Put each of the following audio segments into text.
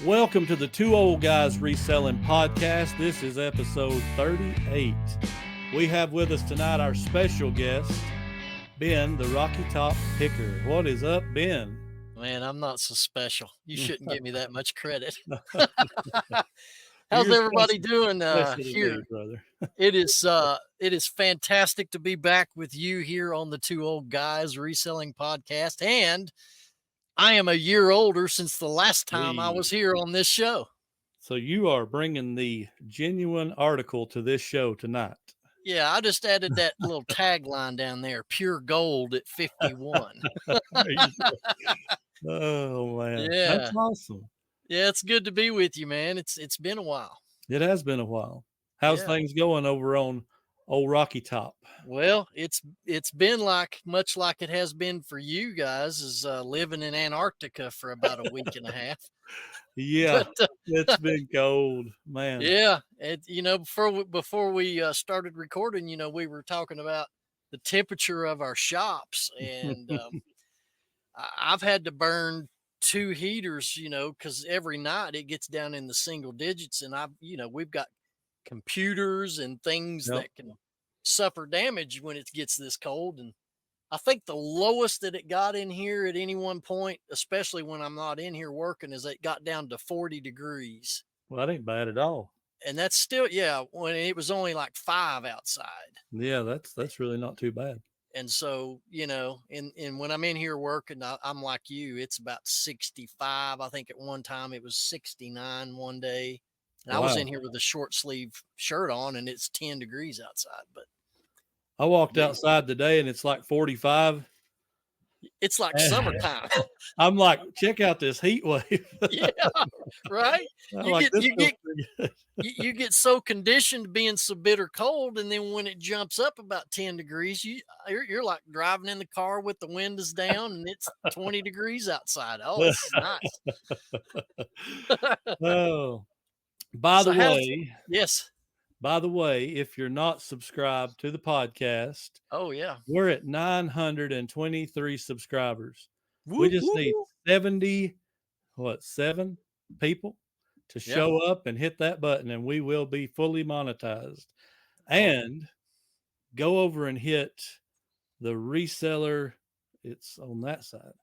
Welcome to the Two Old Guys Reselling Podcast. This is episode 38. We have with us tonight our special guest, Ben, the Rocky Top Picker. What is up, Ben? Man, I'm not so special. You shouldn't give me that much credit. How's everybody doing here? Brother. It is fantastic to be back with you here on the Two Old Guys Reselling Podcast. And I am a year older since the last time I was here on this show. So you are bringing the genuine article to this show tonight. Yeah, I just added that little tagline down there, pure gold at 51. Oh, man. Yeah. That's awesome. Yeah, it's good to be with you, man. It's been a while. It has been a while. How's things going over on Old Rocky Top? Well, it's been much like it has been for you guys, is living in Antarctica for about a week and a half. Yeah, but, it's been cold, man. Yeah, before we started recording, we were talking about the temperature of our shops, and I've had to burn 2 heaters, because every night it gets down in the single digits, and we've got computers and things that can suffer damage when it gets this cold. And I think the lowest that it got in here at any one point, especially when I'm not in here working, is it got down to 40 degrees. Well, that ain't bad at all. And that's still, when it was only like 5 outside. Yeah, that's really not too bad. And so, and when I'm in here working, I'm like you, it's about 65. I think at one time it was 69 one day. And I was in here with a short sleeve shirt on, and it's 10 degrees outside. But I walked outside today and it's like 45. It's like summertime. I'm like, check out this heat wave. Yeah, right. You get so conditioned to being so bitter cold, and then when it jumps up about 10 degrees, you're like driving in the car with the windows down, and it's 20 degrees outside. Oh, it's nice. Oh, by the way, yes. By the way, if you're not subscribed to the podcast, we're at 923 subscribers. We just need 7 people to show up and hit that button, and we will be fully monetized. And go over and hit the reseller. It's on that side.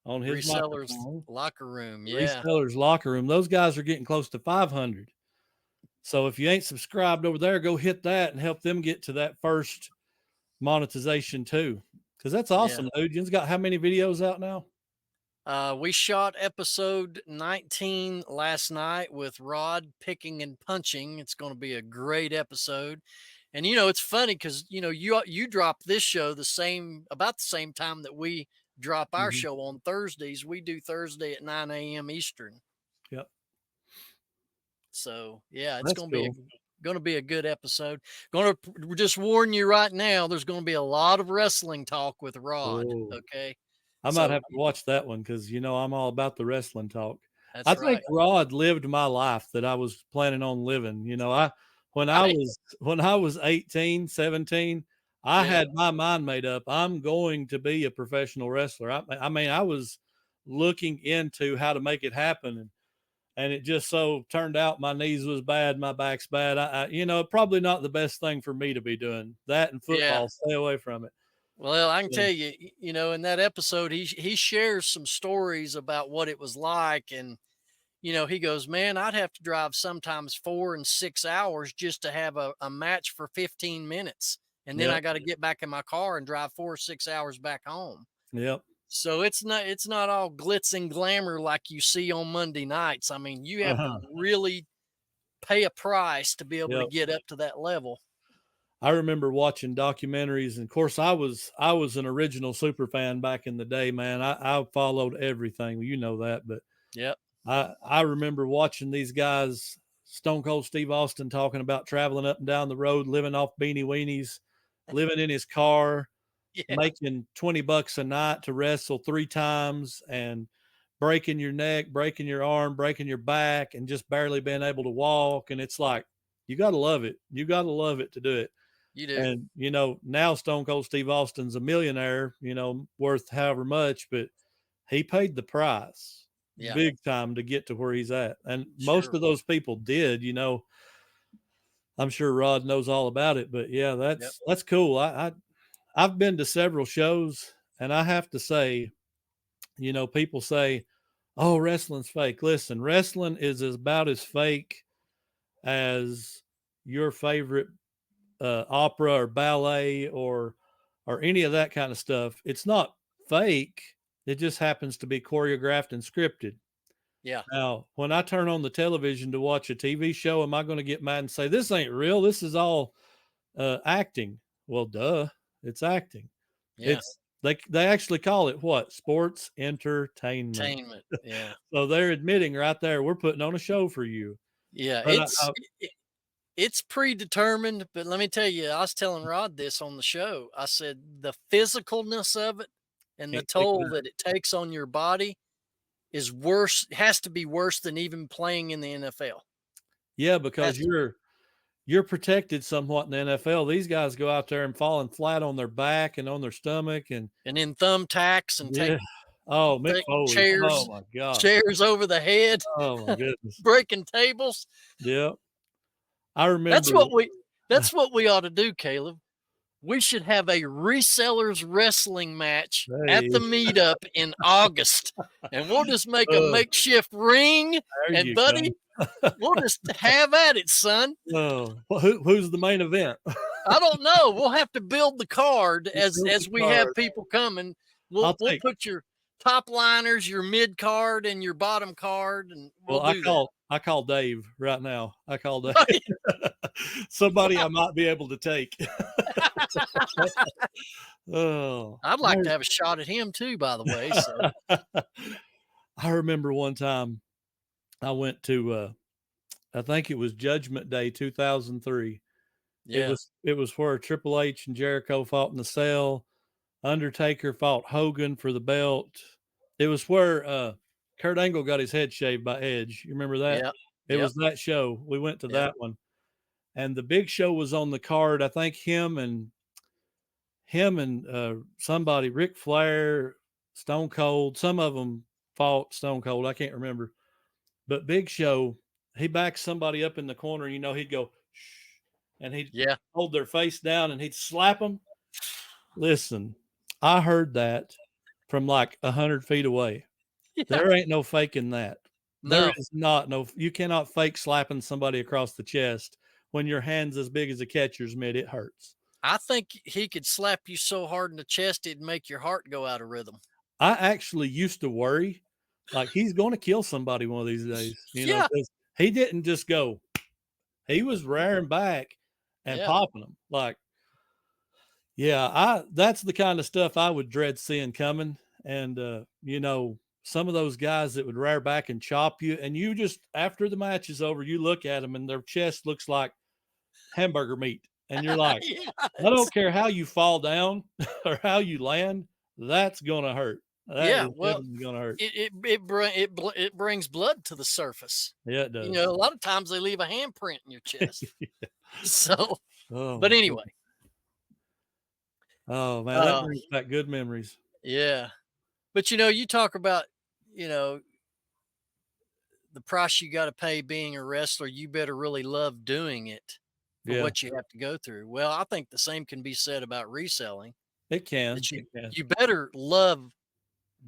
On his reseller's locker room. Yeah. Reseller's locker room. Those guys are getting close to 500. So if you ain't subscribed over there, go hit that and help them get to that first monetization too. Because that's awesome, dude. Jen's got how many videos out now? We shot episode 19 last night with Rod picking and punching. It's going to be a great episode. And, it's funny because, you drop this show about the same time that we drop our show on Thursdays. We do Thursday at 9 a.m. Eastern. Yep. So it's going to be a good episode. Going to just warn you right now, there's going to be a lot of wrestling talk with Rod. Ooh. Okay. I might have to watch that one because I'm all about the wrestling talk. I think Rod lived my life that I was planning on living. When I was 18, 17, I had my mind made up. I'm going to be a professional wrestler. I was looking into how to make it happen. And it just so turned out my knees was bad, my back's bad. Probably not the best thing for me to be doing. That and football, stay away from it. Well, I can tell you, in that episode, he shares some stories about what it was like. And, he goes, man, I'd have to drive sometimes 4 and 6 hours just to have a match for 15 minutes. And then I got to get back in my car and drive 4 or 6 hours back home. Yep. So it's not all glitz and glamour like you see on Monday nights. I mean, you have to really pay a price to be able to get up to that level. I remember watching documentaries, and of course I was an original super fan back in the day, man. I followed everything. You know that, but I remember watching these guys, Stone Cold Steve Austin, talking about traveling up and down the road, living off beanie weenies, living in his car. Making $20 a night to wrestle 3 times and breaking your neck, breaking your arm, breaking your back, and just barely being able to walk. And it's like, you got to love it. You got to love it to do it. You do. And, now Stone Cold Steve Austin's a millionaire, worth however much, but he paid the price. big time to get to where he's at. And most of those people did, you know. I'm sure Rod knows all about it, but yeah, that's cool. I've been to several shows, and I have to say, you know, people say, "Oh, wrestling's fake." Listen, wrestling is about as fake as your favorite opera or ballet or any of that kind of stuff. It's not fake. It just happens to be choreographed and scripted. Yeah. Now, when I turn on the television to watch a TV show, am I going to get mad and say, this ain't real? This is all acting. Well, duh, it's acting. Yeah. They actually call it what? Sports entertainment. Yeah. So they're admitting right there, we're putting on a show for you. Yeah. But It's predetermined, but let me tell you, I was telling Rod this on the show. I said the physicalness of it and the toll that it takes on your body is worse, has to be worse than even playing in the NFL. Yeah, because you're protected somewhat in the NFL. These guys go out there and falling flat on their back and on their stomach and in thumbtacks and take Mick Foley. Chairs, oh my God, chairs over the head. Oh my goodness, breaking tables. Yeah, I remember. That's what we ought to do, Caleb. We should have a resellers wrestling match at the meetup in August, and we'll just make a makeshift ring. And buddy, we'll just have at it, son. Oh, well, who's the main event? I don't know. We'll have to build the card as we have people coming. We'll put your top liners, your mid card, and your bottom card, and I call Dave right now. I call Dave. Somebody I might be able to take. I'd like to have a shot at him too, by the way. So. I remember one time I went to I think it was Judgment Day 2003. Yeah. It was where Triple H and Jericho fought in the cell. Undertaker fought Hogan for the belt. It was where Kurt Angle got his head shaved by Edge. You remember that? Yeah. It was that show. We went to that one. And the big show was on the card. I think him and somebody, Ric Flair, Stone Cold, some of them fought Stone Cold. I can't remember. But Big Show, he backed somebody up in the corner. You know, he'd go, shh, and he'd hold their face down and he'd slap them. Listen, I heard that from like 100 feet away. Yeah. There ain't no faking that. No. There is not. You cannot fake slapping somebody across the chest when your hand's as big as a catcher's mitt. It hurts. I think he could slap you so hard in the chest, it'd make your heart go out of rhythm. I actually used to worry, like he's going to kill somebody one of these days. You know, he didn't just go. He was rearing back and popping them. Like, that's the kind of stuff I would dread seeing coming. And, you know, some of those guys that would rear back and chop you, and you just, after the match is over, you look at them and their chest looks like hamburger meat. And you're like, I don't care how you fall down or how you land, that's going to hurt. That is going to hurt. It brings blood to the surface. Yeah, it does. You know, a lot of times they leave a handprint in your chest. So, but anyway. Oh, man, that brings back good memories. Yeah. But, you know, you talk about, you know, the price you got to pay being a wrestler. You better really love doing it for what you have to go through. Well, I think the same can be said about reselling. It can. You better love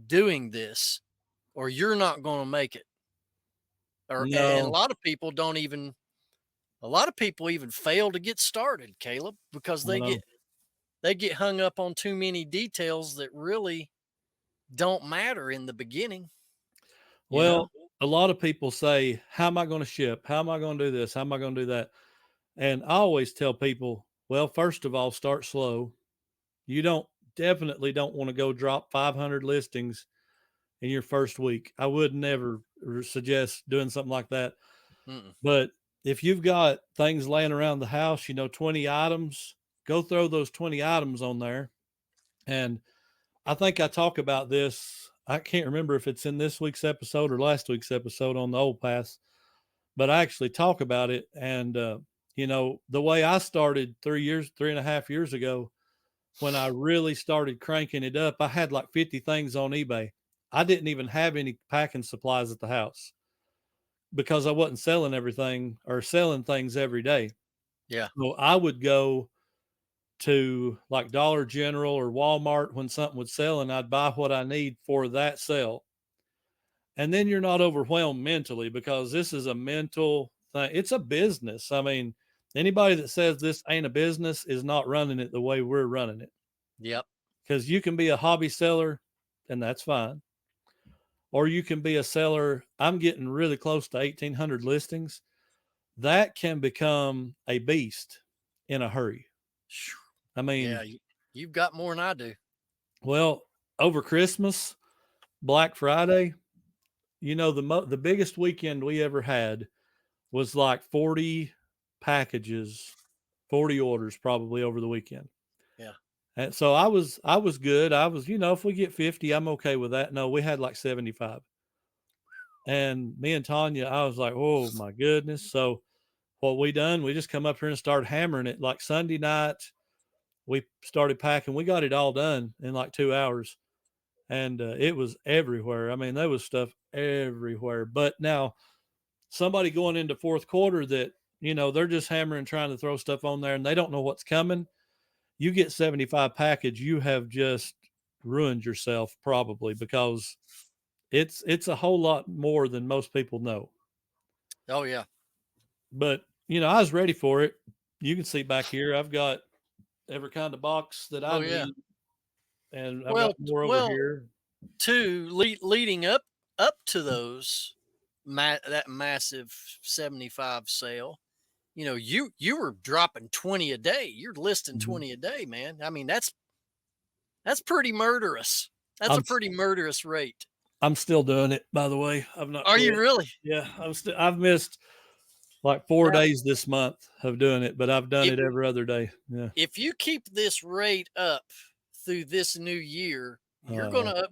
doing this or you're not going to make it. And a lot of people even fail to get started, Caleb, because they get hung up on too many details that really don't matter in the beginning. Well, a lot of people say, how am I going to ship? How am I going to do this? How am I going to do that? And I always tell people, well, first of all, start slow. You definitely don't want to go drop 500 listings in your first week. I would never suggest doing something like that. But if you've got things laying around the house, 20 items, go throw those 20 items on there. And I think I talk about this. I can't remember if it's in this week's episode or last week's episode on the Old Pass, but I actually talk about it. And, the way I started 3.5 years ago, when I really started cranking it up, I had like 50 things on eBay. I didn't even have any packing supplies at the house because I wasn't selling everything or selling things every day. Yeah. So I would go to like Dollar General or Walmart when something would sell, and I'd buy what I need for that sale. And then you're not overwhelmed mentally because this is a mental thing. It's a business. I mean, anybody that says this ain't a business is not running it the way we're running it. Yep. Because you can be a hobby seller and that's fine. Or you can be a seller. I'm getting really close to 1,800 listings. That can become a beast in a hurry. I mean, yeah, you've got more than I do. Well, over Christmas, Black Friday, you know, the biggest weekend we ever had was like 40 packages, 40 orders probably over the weekend. Yeah. And so I was good. I was, if we get 50, I'm okay with that. No, we had like 75. And me and Tanya, I was like, oh my goodness. So what we done, we just come up here and started hammering it. Like Sunday night, we started packing. We got it all done in like 2 hours. And it was everywhere. I mean, there was stuff everywhere. But now somebody going into fourth quarter that, they're just hammering, trying to throw stuff on there and they don't know what's coming. You get 75 package, you have just ruined yourself probably because it's a whole lot more than most people know. Oh yeah. But, I was ready for it. You can see back here, I've got every kind of box that I need. And I've got more over here. Too, leading up to those that massive 75 sale, you were dropping 20 a day. You're listing 20 a day, man. I mean, that's pretty murderous. That's a pretty murderous rate. I'm still doing it, by the way. I've not. Are you really? Yeah, I've missed like 4 days this month of doing it, but I've done it every other day. Yeah. If you keep this rate up through this new year, you're going to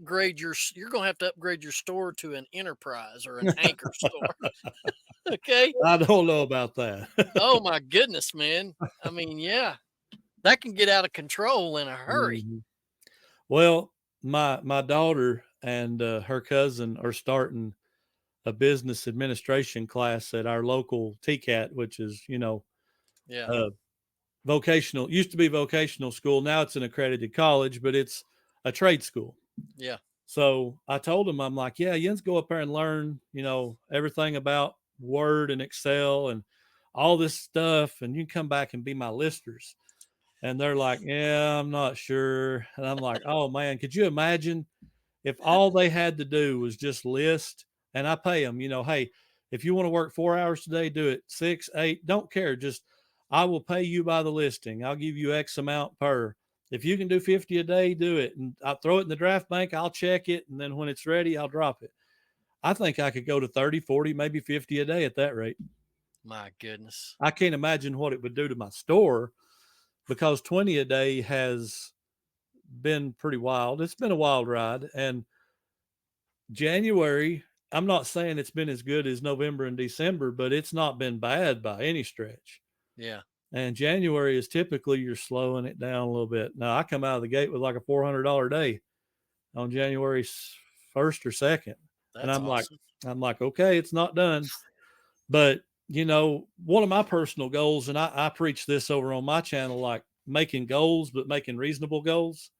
you're going to have to upgrade your store to an enterprise or an anchor store. Okay. I don't know about that. Oh my goodness, man. I mean, yeah, that can get out of control in a hurry. Mm-hmm. Well, my daughter and her cousin are starting a business administration class at our local TCAT, which is, vocational, used to be vocational school. Now it's an accredited college, but it's a trade school. Yeah. So I told him, I'm like, yeah, you go up there and learn, everything about Word and Excel and all this stuff. And you can come back and be my listers. And they're like, yeah, I'm not sure. And I'm like, oh man, could you imagine if all they had to do was just list, and I pay them, hey, if you want to work 4 hours today, do it 6, 8, don't care. Just, I will pay you by the listing. I'll give you X amount per. If you can do 50 a day, do it. And I'll throw it in the draft bank. I'll check it. And then when it's ready, I'll drop it. I think I could go to 30, 40, maybe 50 a day at that rate. My goodness. I can't imagine what it would do to my store because 20 a day has been pretty wild. It's been a wild ride. And January, I'm not saying it's been as good as November and December, but it's not been bad by any stretch. Yeah. And January is typically you're slowing it down a little bit. Now I come out of the gate with like a $400 day on January 1st or 2nd. That's and I'm awesome. like, okay, it's not done. But one of my personal goals, and I preach this over on my channel, like making goals, but making reasonable goals.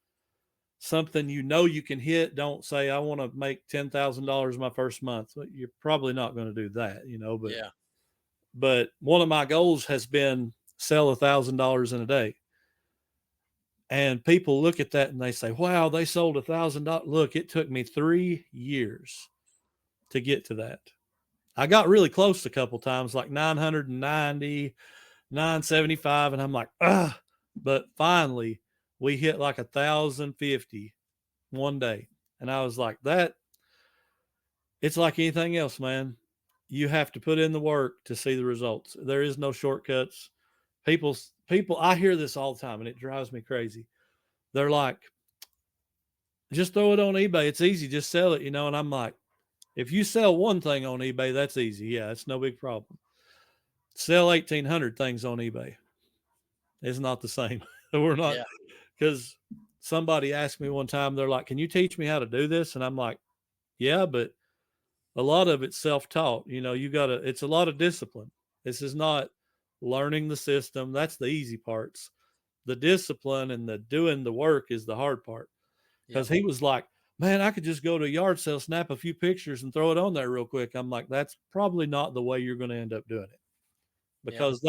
Something you can hit. Don't say I want to make $10,000 my first month. You're probably not going to do that, but yeah. But one of my goals has been sell $1,000 in a day. And people look at that and they say, wow, they sold $1,000. Look, it took me 3 years to get to that. I got really close a couple times, like 990, 975. And I'm like, but finally we hit like 1,050 one day. And I was like, it's like anything else, man. You have to put in the work to see the results. There is no shortcuts. People, I hear this all the time and it drives me crazy. They're like, just throw it on eBay. It's easy. Just sell it, And I'm like, if you sell one thing on eBay, that's easy. Yeah, it's no big problem. Sell 1,800 things on eBay. It's not the same. We're not, because somebody asked me one time, they're like, can you teach me how to do this? And I'm like, Yeah, but a lot of it's self-taught. It's a lot of discipline. This is not learning the system. That's the easy parts. The discipline and the doing the work is the hard part. Because he was like, man, I could just go to a yard sale, snap a few pictures and throw it on there real quick. I'm like, that's probably not the way you're going to end up doing it, because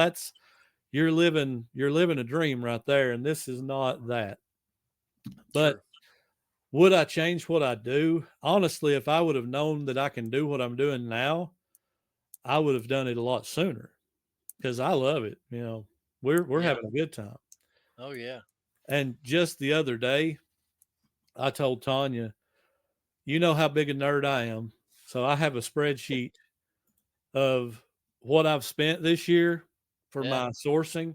you're living a dream right there. And this is not that. But True. would I change what I do? Honestly, if I would have known that I can do what I'm doing now, I would have done it a lot sooner, because I love it. We're having a good time. Oh yeah. And just the other day, I told Tanya, you know how big a nerd I am. So I have a spreadsheet of what I've spent this year for my sourcing,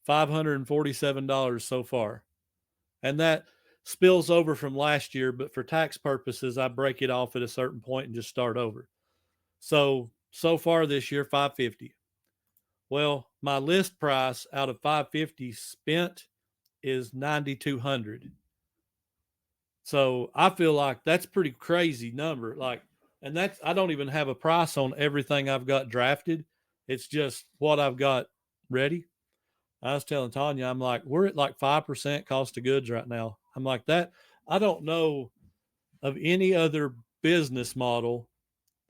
$547 so far. And that spills over from last year, but for tax purposes, I break it off at a certain point and just start over. So far this year, 550. Well, my list price out of 550 spent is 9,200. So I feel like that's pretty crazy number. And I don't even have a price on everything I've got drafted. It's just what I've got ready. I was telling Tanya, I'm like, we're at like 5% cost of goods right now. I'm like that. I don't know of any other business model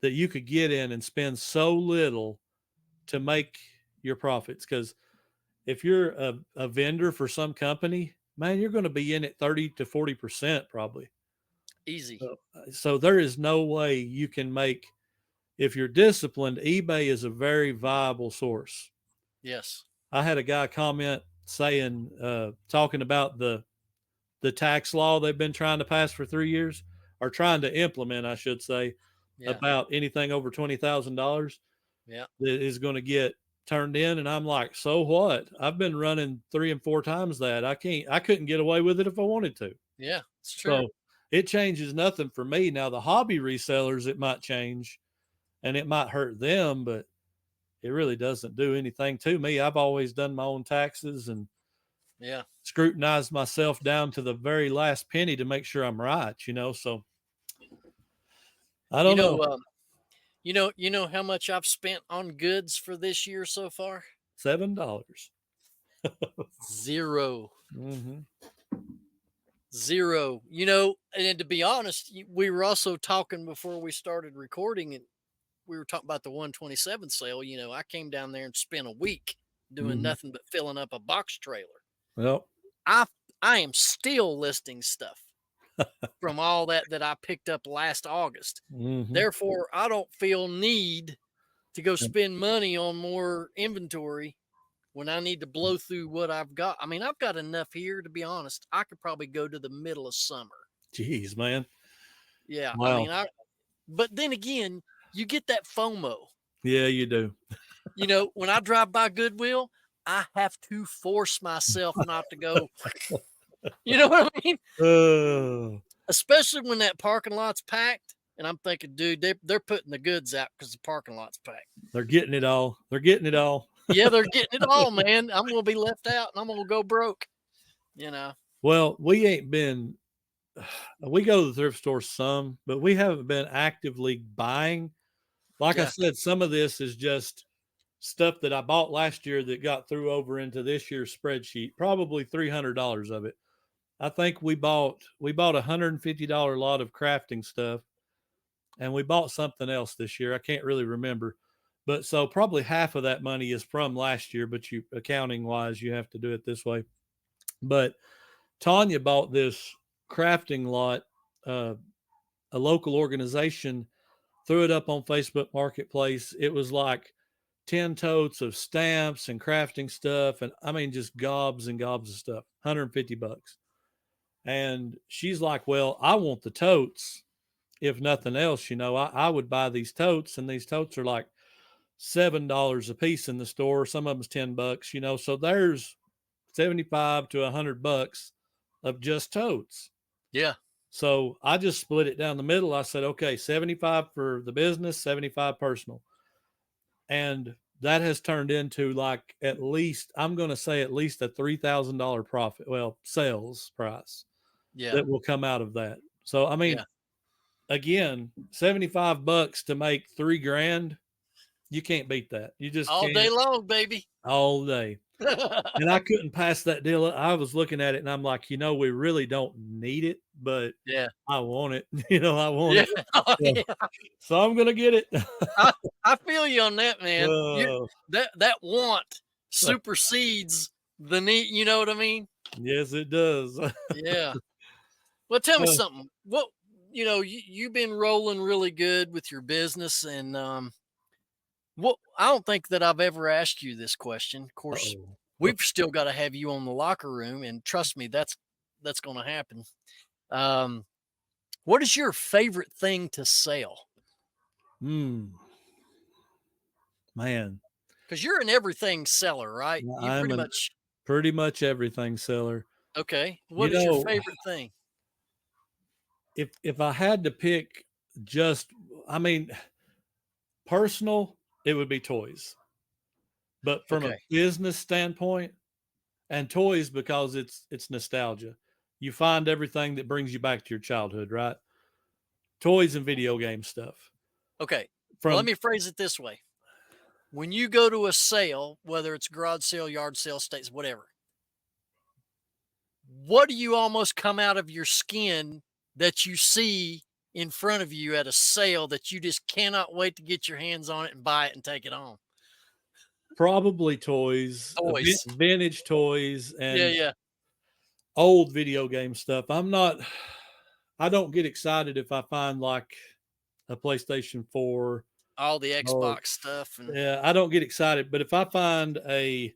that you could get in and spend so little to make your profits. Because if you're a vendor for some company, man, you're going to be in at 30 to 40% probably. Easy. So there is no way you can make, if you're disciplined, eBay is a very viable source. Yes. I had a guy comment saying, talking about the tax law they've been trying to pass for 3 years, or trying to implement, I should say, about anything over $20,000 that is going to get turned in. And I'm like, so what? I've been running 3 and 4 times that. I couldn't get away with it if I wanted to. Yeah, it's true. So it changes nothing for me. Now, the hobby resellers, it might change and it might hurt them, but it really doesn't do anything to me. I've always done my own taxes and scrutinized myself down to the very last penny to make sure I'm right, so I don't know. You know how much I've spent on goods for this year so far? $7. Zero. Mm-hmm. Zero. And to be honest, we were also talking before we started recording, and we were talking about the 127 sale. I came down there and spent a week doing nothing but filling up a box trailer. Well, I am still listing stuff from all that I picked up last August. Mm-hmm. Therefore, I don't feel need to go spend money on more inventory when I need to blow through what I've got. I mean, I've got enough here, to be honest. I could probably go to the middle of summer. Jeez, man. Yeah. Wow. I mean, but then again, you get that FOMO. Yeah, you do. When I drive by Goodwill, I have to force myself not to go. You know what I mean? Especially when that parking lot's packed. And I'm thinking, dude, they're putting the goods out because the parking lot's packed. They're getting it all. Yeah, they're getting it all, man. I'm going to be left out and I'm going to go broke, Well, we go to the thrift store some, but we haven't been actively buying. Like I said, some of this is just stuff that I bought last year that got through over into this year's spreadsheet, probably $300 of it. I think we bought $150 lot of crafting stuff, and we bought something else this year. I can't really remember, but so probably half of that money is from last year, but accounting wise, you have to do it this way. But Tanya bought this crafting lot, a local organization threw it up on Facebook Marketplace. It was like 10 totes of stamps and crafting stuff. And I mean, just gobs and gobs of stuff, $150. And she's like, well, I want the totes. If nothing else, I would buy these totes, and these totes are like $7 a piece in the store. Some of them's $10, so there's 75 to $100 of just totes. Yeah. So I just split it down the middle. I said, okay, 75 for the business, 75 personal. And that has turned into like I'm going to say at least a $3,000 profit. Well, sales price that will come out of that. So, I mean, again, $75 to make $3,000. You can't beat that. You just all can't. day long, baby. All day. And I couldn't pass that deal up. I was looking at it and I'm like, we really don't need it, but yeah, I want it. I want yeah. it. Oh, So, yeah. so I'm gonna get it. I feel you on that, man. That want supersedes the need. You know what I mean? Yes, it does. Yeah. Well, tell me something. What you've been rolling really good with your business, and what I don't think that I've ever asked you this question. Of course, we've still got to have you on the locker room, and trust me, that's going to happen. What is your favorite thing to sell? Man, because you're an everything seller, right? You I'm pretty much everything seller. Okay. What is your favorite thing? If I had to pick personal, it would be toys. But from a business standpoint, and toys, because it's nostalgia. You find everything that brings you back to your childhood, right? Toys and video game stuff. Okay. Let me phrase it this way. When you go to a sale, whether it's garage sale, yard sale, states, whatever, what do you almost come out of your skin that you see in front of you at a sale that you just cannot wait to get your hands on it and buy it and take it home? Probably toys. Vintage toys, and old video game stuff. I don't get excited if I find like a PlayStation 4. All the Xbox stuff. I don't get excited. But if I find a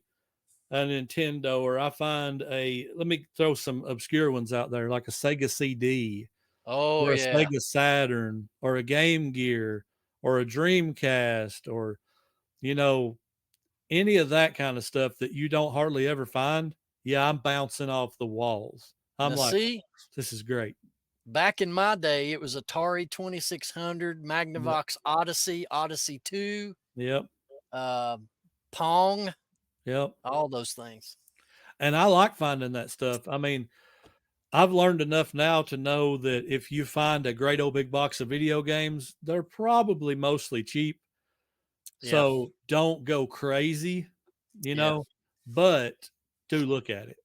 Nintendo, or I find let me throw some obscure ones out there, like a Sega CD, or a Sega Saturn, or a Game Gear, or a Dreamcast, or, any of that kind of stuff that you don't hardly ever find. Yeah, I'm bouncing off the walls. I'm this is great. Back in my day, it was Atari 2600, Magnavox Odyssey, Odyssey 2. Yep. Pong. Yep. All those things. And I like finding that stuff. I've learned enough now to know that if you find a great old big box of video games, they're probably mostly cheap. So don't go crazy, but do look at it.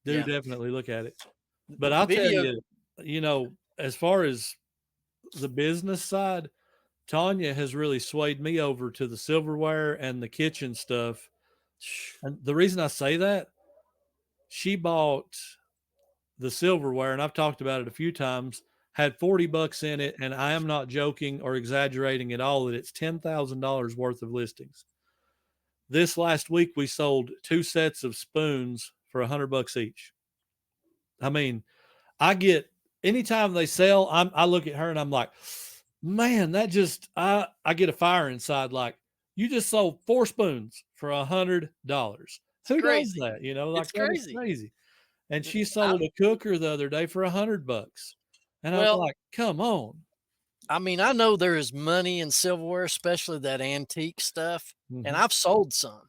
Definitely look at it. But I'll tell you, as far as the business side, Tanya has really swayed me over to the silverware and the kitchen stuff. And the reason I say that, she bought the silverware, and I've talked about it a few times, had $40 in it, and I am not joking or exaggerating at all that it's $10,000 worth of listings. This last week, we sold 2 sets of spoons for $100 each. Anytime they sell, I look at her and I'm like, man, that just, I get a fire inside. Like, you just sold 4 spoons for $100. Who does that? It's crazy. Crazy. And she sold a cooker the other day for $100. And I was like, come on. I know there is money in silverware, especially that antique stuff. Mm-hmm. And I've sold some.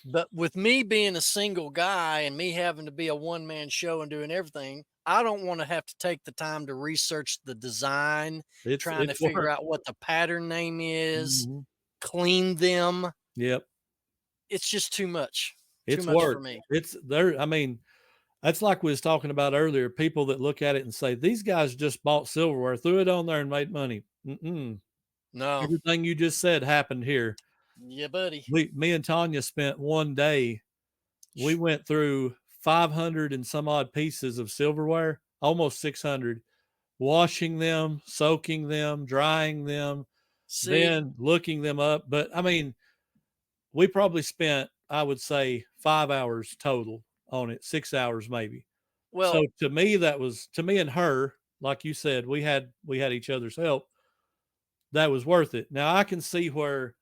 But with me being a single guy and me having to be a one-man show and doing everything, I don't want to have to take the time to research the design, trying to figure out what the pattern name is, clean them. Yep. It's just too much. It's too much work for me. It's there. That's like we was talking about earlier, people that look at it and say, these guys just bought silverware, threw it on there and made money. No. Everything you just said happened here. Yeah, buddy. Me and Tanya spent one day, we went through 500 and some odd pieces of silverware, almost 600, washing them, soaking them, drying them, then looking them up. But we probably spent, I would say, 5 hours total on it, 6 hours maybe. Well, so to me and her, like you said, we had each other's help. That was worth it. Now I can see where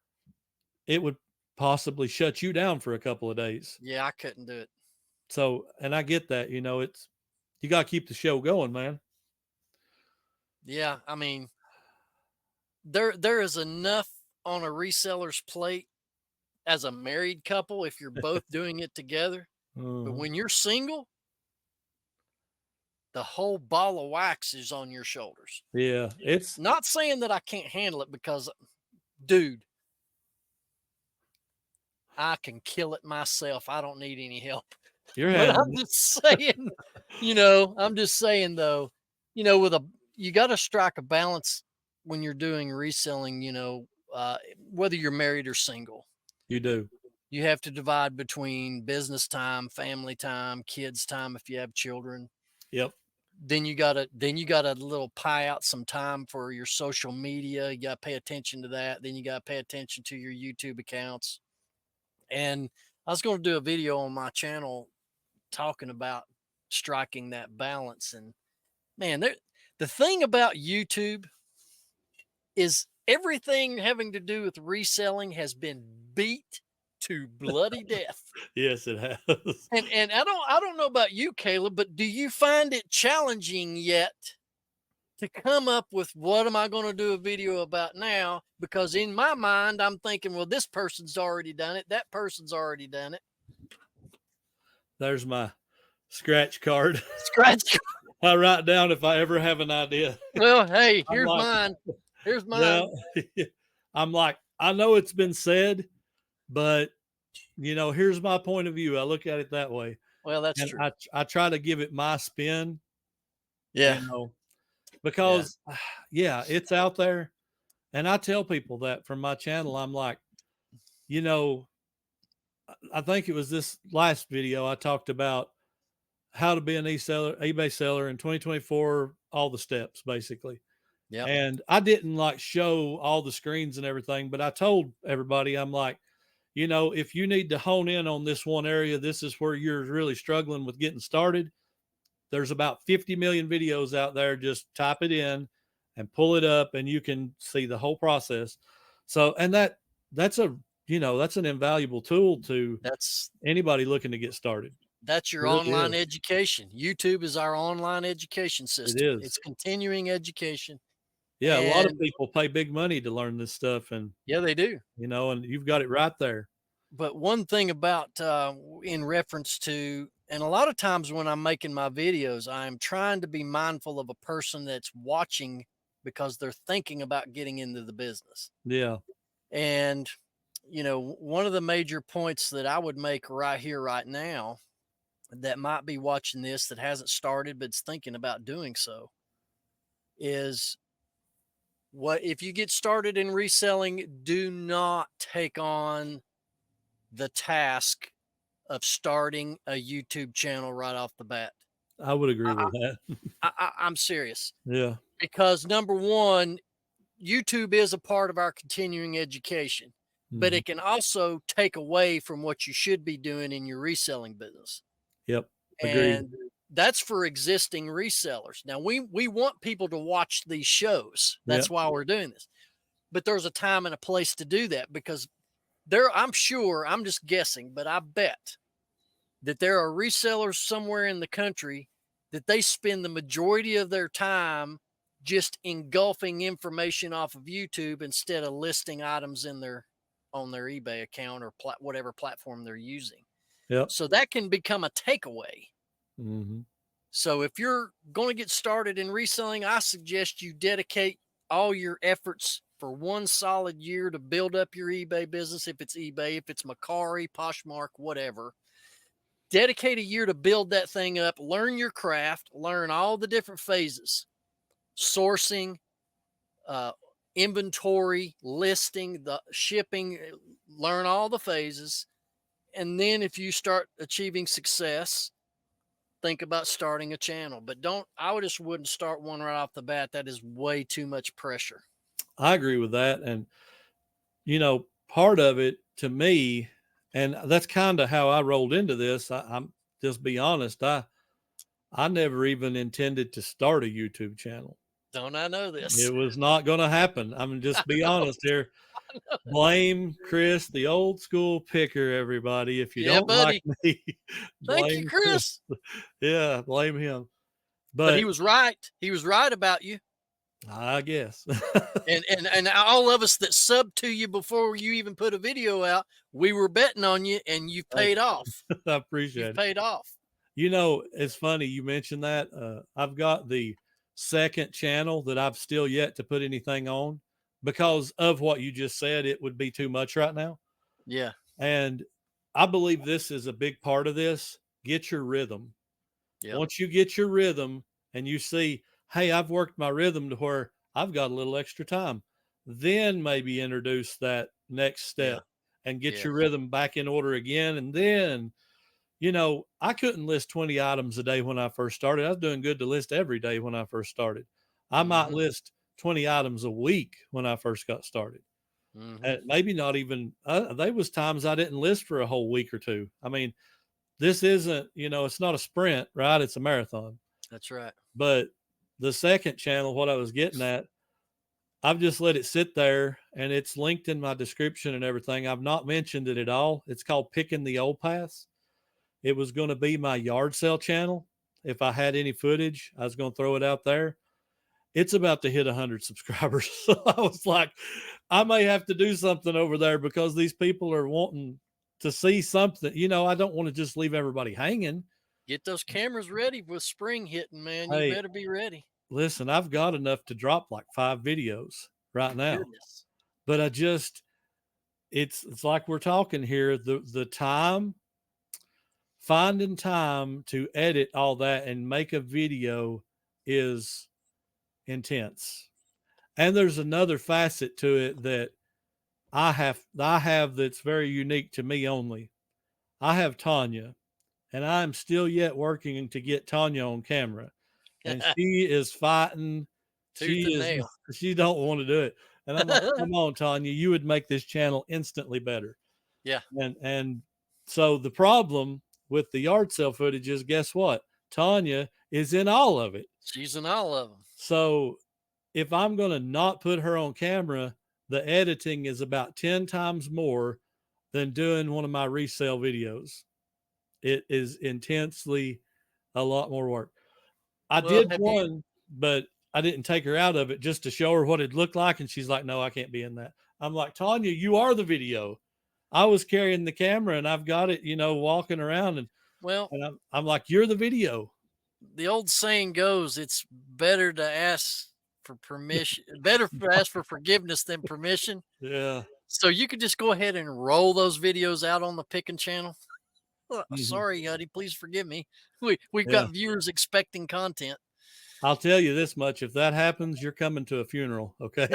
it would possibly shut you down for a couple of days. Yeah, I couldn't do it. So, and I get that, you got to keep the show going, man. Yeah. There is enough on a reseller's plate as a married couple if you're both doing it together. But when you're single, the whole ball of wax is on your shoulders. Yeah. It's not saying that I can't handle it, because, dude, I can kill it myself. I don't need any help. But I'm just saying, I'm just saying though, you got to strike a balance when you're doing reselling, whether you're married or single. You do. You have to divide between business time, family time, kids time if you have children. Yep. Then you gotta little pie out some time for your social media. You gotta pay attention to that. Then you gotta pay attention to your YouTube accounts. And I was going to do a video on my channel talking about striking that balance. And man, the thing about YouTube is everything having to do with reselling has been beat to bloody death. Yes, it has. And I don't know about you, Caleb, but do you find it challenging yet to come up with what am I going to do a video about now? Because in my mind, I'm thinking, well, this person's already done it. That person's already done it. There's my scratch card. Scratch card. I write down if I ever have an idea. Well, hey, here's mine. Here's mine. Well, I'm like, I know it's been said, but here's my point of view. I look at it that way. Well, that's true. I try to give it my spin. Yeah. Because it's out there. And I tell people that from my channel, I'm like, I think it was this last video I talked about how to be an eBay seller in 2024, all the steps basically. Yeah. And I didn't like show all the screens and everything, but I told everybody, I'm like, if you need to hone in on this one area, this is where you're really struggling with getting started. There's about 50 million videos out there. Just type it in and pull it up and you can see the whole process. So, and that's an invaluable tool to anybody looking to get started. That's your online education. YouTube is our online education system. It is. It's continuing education. Yeah. A lot of people pay big money to learn this stuff. And yeah, they do. And you've got it right there. But one thing about, in reference to, and a lot of times when I'm making my videos, I'm trying to be mindful of a person that's watching because they're thinking about getting into the business. Yeah. And, one of the major points that I would make right here, right now, that might be watching this that hasn't started, but it's thinking about doing so, is what if you get started in reselling, do not take on the task of starting a YouTube channel right off the bat. I would agree with that. I'm serious. Yeah. Because number one, YouTube is a part of our continuing education, but it can also take away from what you should be doing in your reselling business. Yep. Agreed. And that's for existing resellers. Now we want people to watch these shows. That's why we're doing this. But there's a time and a place to do that, because I'm sure, I'm just guessing, but I bet that there are resellers somewhere in the country that they spend the majority of their time just engulfing information off of YouTube instead of listing items on their eBay account or whatever platform they're using. Yep. So that can become a takeaway. Mm-hmm. So if you're going to get started in reselling, I suggest you dedicate all your efforts for one solid year to build up your eBay business. If it's eBay, if it's Macari, Poshmark, whatever, dedicate a year to build that thing up, learn your craft, learn all the different phases, sourcing, inventory, listing, the shipping, learn all the phases. And then if you start achieving success, think about starting a channel. But I just wouldn't start one right off the bat. That is way too much pressure. I agree with that. And, part of it to me, and that's kind of how I rolled into this. I'm just be honest. I never even intended to start a YouTube channel. Don't I know this? It was not going to happen. I'm just be honest here. Blame Chris, the old school picker, everybody. If you don't like me, thank you, Chris. Yeah, blame him. But he was right. He was right about you, I guess. and all of us that subbed to you before you even put a video out, we were betting on you, and you paid off. I appreciate it. Paid off. You know, it's funny you mentioned that. I've got the second channel that I've still yet to put anything on because of what you just said. It would be too much right now. Yeah. And I believe this is a big part of this. Get your rhythm. Yep. Once you get your rhythm and you see, hey, I've worked my rhythm to where I've got a little extra time, then maybe introduce that next step and get your rhythm back in order again. And then, you know, I couldn't list 20 items a day when I first started. I was doing good to list every day when I first started. I might list 20 items a week when I first got started. Maybe not even, there was times I didn't list for a whole week or two. I mean, this isn't, you know, it's not a sprint, right? It's a marathon. That's right. But the second channel, what I was getting at, I've just let it sit there and it's linked in my description and everything. I've not mentioned it at all. It's called Picking the Old Paths. It was going to be my yard sale channel. If I had any footage, I was going to throw it out there. It's about to hit 100 subscribers. So I was like, I may have to do something over there because these people are wanting to see something. You know, I don't want to just leave everybody hanging. Get those cameras ready with spring hitting, man. Hey, you better be ready. Listen, I've got enough to drop like 5 videos right now. Goodness. But I just, it's like we're talking here, the time, finding time to edit all that and make a video is intense. And there's another facet to it that I have that's very unique to me only. I have Tanya, and I'm still yet working to get Tanya on camera. And she is fighting. She don't want to do it. And I'm like, come on, Tanya, you would make this channel instantly better. Yeah. And so the problem with the yard sale footage is, guess what? Tanya is in all of it. She's in all of them. So if I'm going to not put her on camera, the editing is about 10 times more than doing one of my resale videos. It is intensely a lot more work. I did one, but I didn't take her out of it just to show her what it looked like. And she's like, no, I can't be in that. I'm like, Tanya, you are the video. I was carrying the camera and I've got it, you know, walking around and I'm like, you're the video. The old saying goes, it's better to ask for permission, better to ask for forgiveness than permission. Yeah. So you could just go ahead and roll those videos out on the Picking channel. Sorry, honey, please forgive me. We've got viewers expecting content. I'll tell you this much. If that happens, you're coming to a funeral. Okay.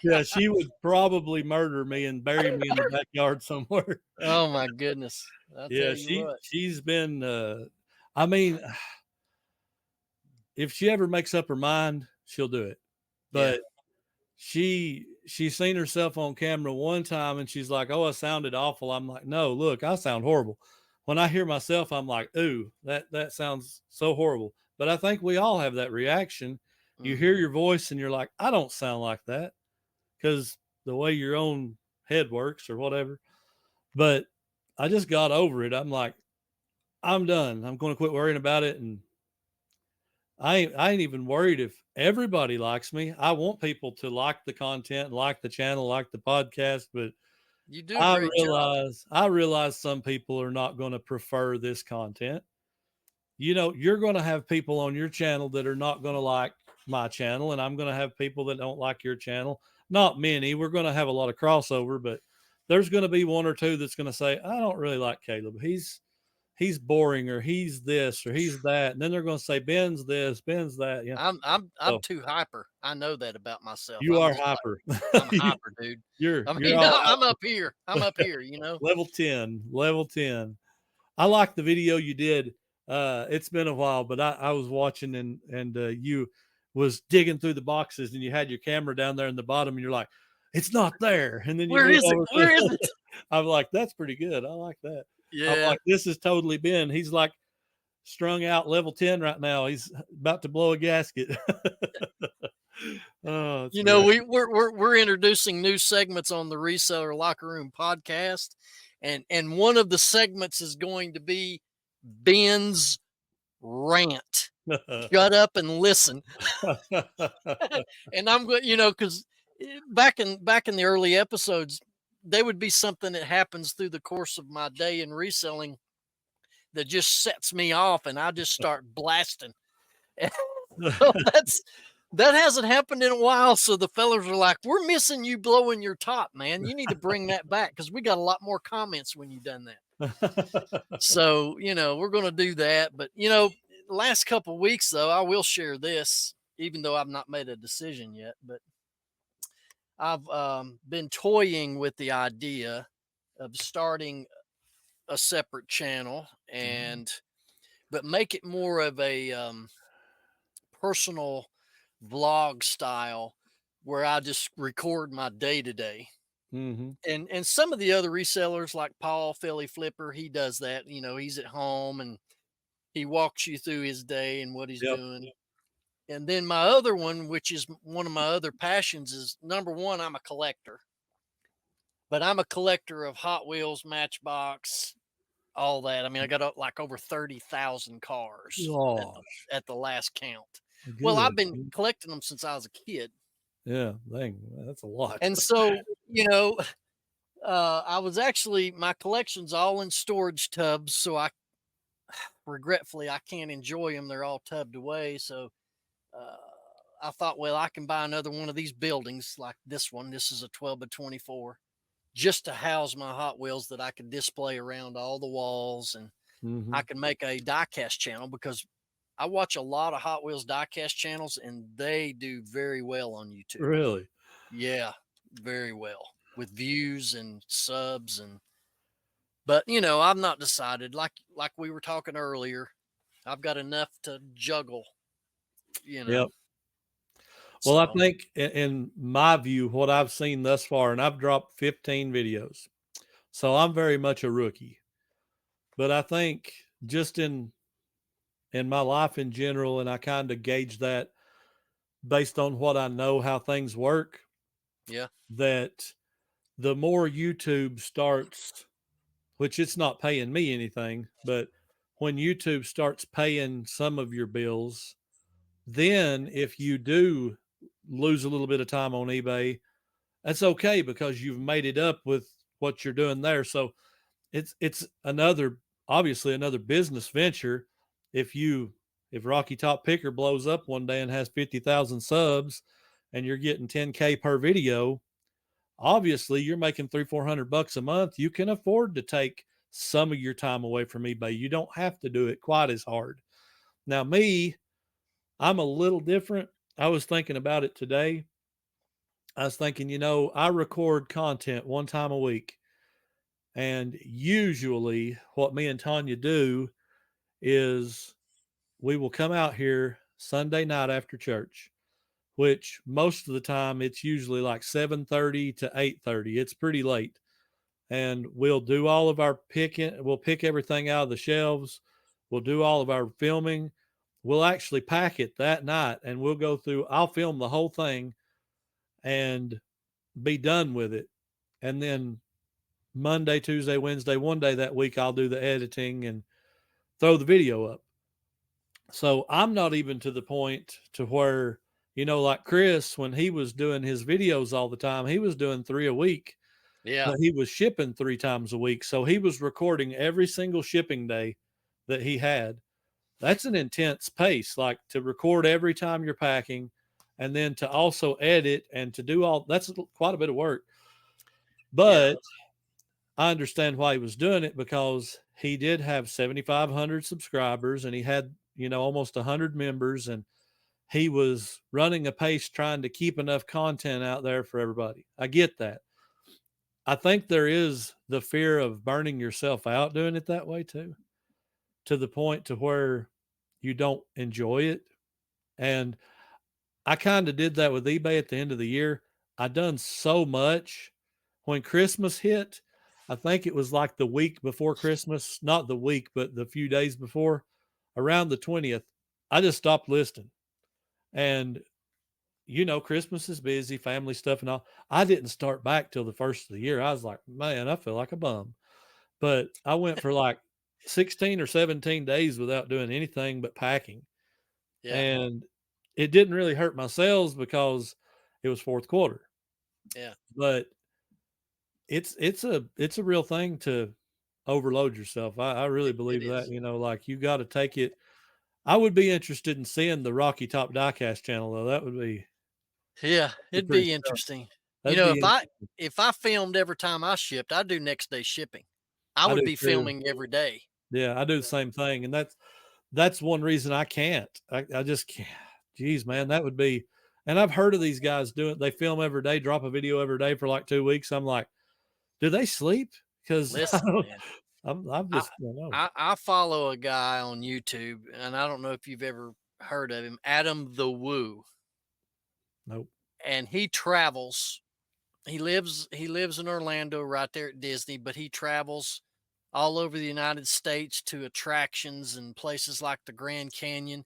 Yeah. She would probably murder me and bury me in the backyard somewhere. Oh my goodness. She's been, I mean, if she ever makes up her mind, she'll do it. But she's seen herself on camera one time and she's like, oh, I sounded awful. I'm like, no, look, I sound horrible. When I hear myself, I'm like, ooh, that sounds so horrible. But I think we all have that reaction. You hear your voice and you're like, I don't sound like that because the way your own head works or whatever. But I just got over it. I'm like, I'm done. I'm going to quit worrying about it. And I ain't even worried if everybody likes me. I want people to like the content, like the channel, like the podcast, but you do a great job. I realize some people are not going to prefer this content. You know, you're going to have people on your channel that are not going to like my channel, and I'm going to have people that don't like your channel. Not many. We're going to have a lot of crossover, but there's going to be one or two that's going to say, I don't really like Caleb. He's boring, or he's this, or he's that. And then they're going to say, Ben's this, Ben's that. You know? I'm too hyper. I know that about myself. You are hyper. I'm hyper, dude. I'm up here. I'm up here, you know. Level 10. I like the video you did. It's been a while, but I was watching and you was digging through the boxes and you had your camera down there in the bottom and you're like, it's not there. And then Where is it? I'm like, that's pretty good. I like that. Yeah. I'm like, this is totally Ben. He's like strung out level 10 right now. He's about to blow a gasket. Oh, you know, we're introducing new segments on the Reseller Locker Room podcast. And one of the segments is going to be Ben's rant. Shut up and listen. And I'm going, you know, because back in the early episodes, there would be something that happens through the course of my day in reselling that just sets me off, and I just start blasting. So that hasn't happened in a while. So the fellas are like, "We're missing you blowing your top, man. You need to bring that back because we got a lot more comments when you done that." So, we're going to do that. But, last couple of weeks, though, I will share this, even though I've not made a decision yet. But I've been toying with the idea of starting a separate channel but make it more of a personal vlog style where I just record my day to day. And some of the other resellers like Paul Philly Flipper, he does that. He's at home and he walks you through his day and what he's doing. And then my other one, which is one of my other passions, is number one, I'm a collector. But I'm a collector of Hot Wheels, Matchbox, all that. I mean, I got like over 30,000 cars at the last count. Good. Well, I've been collecting them since I was a kid. Yeah, dang, that's a lot. And so, I was actually, my collection's all in storage tubs. So regretfully, I can't enjoy them. They're all tubbed away. So I thought, well, I can buy another one of these buildings like this one. This is a 12 by 24. Just to house my Hot Wheels that I could display around all the walls. And I can make a diecast channel because I watch a lot of Hot Wheels diecast channels and they do very well on YouTube. Really? Yeah, very well with views and subs. But I've not decided, like we were talking earlier, I've got enough to juggle, Yep. Well, I think in my view, what I've seen thus far, and I've dropped 15 videos, so I'm very much a rookie. But I think just in my life in general, and I kind of gauge that based on what I know how things work. Yeah. That the more YouTube starts, which it's not paying me anything, but when YouTube starts paying some of your bills, then if you do lose a little bit of time on eBay, that's okay because you've made it up with what you're doing there. So it's obviously another business venture. If Rocky Top Picker blows up one day and has 50,000 subs and you're getting 10K per video, obviously you're making $300-400 a month. You can afford to take some of your time away from eBay. You don't have to do it quite as hard. Now me, I'm a little different. I was thinking about it today. I was thinking, I record content one time a week. And usually what me and Tanya do is we will come out here Sunday night after church, which most of the time it's usually like 7:30 to 8:30. It's pretty late. And we'll do all of our picking. We'll pick everything out of the shelves. We'll do all of our filming. We'll actually pack it that night and we'll go through. I'll film the whole thing and be done with it. And then Monday, Tuesday, Wednesday, one day that week, I'll do the editing and throw the video up. So I'm not even to the point to where, like Chris, when he was doing his videos all the time, he was doing 3 a week. Yeah. But he was shipping 3 times a week. So he was recording every single shipping day that he had. That's an intense pace, like to record every time you're packing and then to also edit and to do all that's quite a bit of work. But I understand why he was doing it because he did have 7,500 subscribers and he had, almost 100 members and he was running a pace trying to keep enough content out there for everybody. I get that. I think there is the fear of burning yourself out doing it that way too, to the point to where you don't enjoy it. And I kind of did that with eBay at the end of the year. I done so much. When Christmas hit, I think it was like the week before Christmas, not the week, but the few days before, around the 20th, I just stopped listing. And, Christmas is busy, family stuff and all. I didn't start back till the first of the year. I was like, man, I feel like a bum. But I went for like 16 or 17 days without doing anything but packing. Yeah. And it didn't really hurt my sales because it was fourth quarter. Yeah. But it's a real thing to overload yourself. I really believe that, you know, like you got to take it. I would be interested in seeing the Rocky Top Diecast channel though. That would be, it'd pretty be stuff. interesting. You That'd know, be interesting. if I filmed every time I shipped, I'd do next day shipping. I I would do be too. filming every day. Yeah, I do the same thing. And that's one reason I can't. I just can't. Geez, man, that would be, and I've heard of these guys doing, they film every day, drop a video every day for like 2 weeks. I'm like, do they sleep? Because Listen, man, I'm I, just, I don't know. I follow a guy on YouTube, and I don't know if you've ever heard of him, Adam the Woo. Nope. And he travels. He lives in Orlando, right there at Disney, but he travels all over the United States to attractions and places like the Grand Canyon.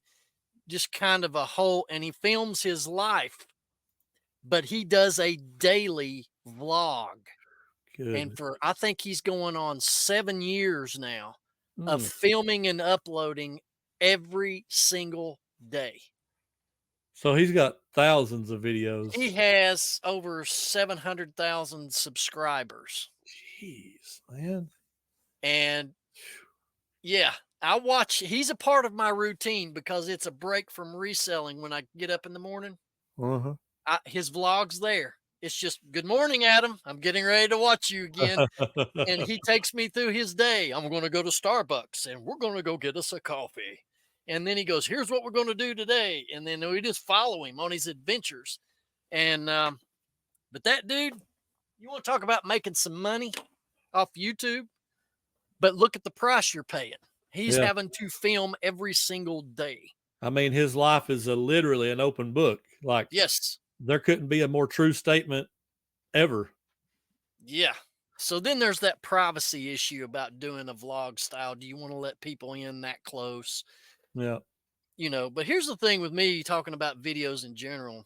Just kind of a whole, and he films his life, but he does a daily vlog. Good. And I think he's going on 7 years now of filming and uploading every single day. So he's got thousands of videos. He has over 700,000 subscribers. Jeez, man. And yeah, he's a part of my routine because it's a break from reselling when I get up in the morning. Uh-huh. His vlog's there. It's just, good morning, Adam. I'm getting ready to watch you again. And he takes me through his day. I'm going to go to Starbucks and we're going to go get us a coffee. And then he goes, here's what we're going to do today. And then we just follow him on his adventures. And, but that dude, you want to talk about making some money off YouTube? But look at the price you're paying. He's having to film every single day. I mean, his life is literally an open book. Like, yes, there couldn't be a more true statement ever. Yeah. So then there's that privacy issue about doing a vlog style. Do you want to let people in that close? Yeah. You know, but here's the thing with me talking about videos in general.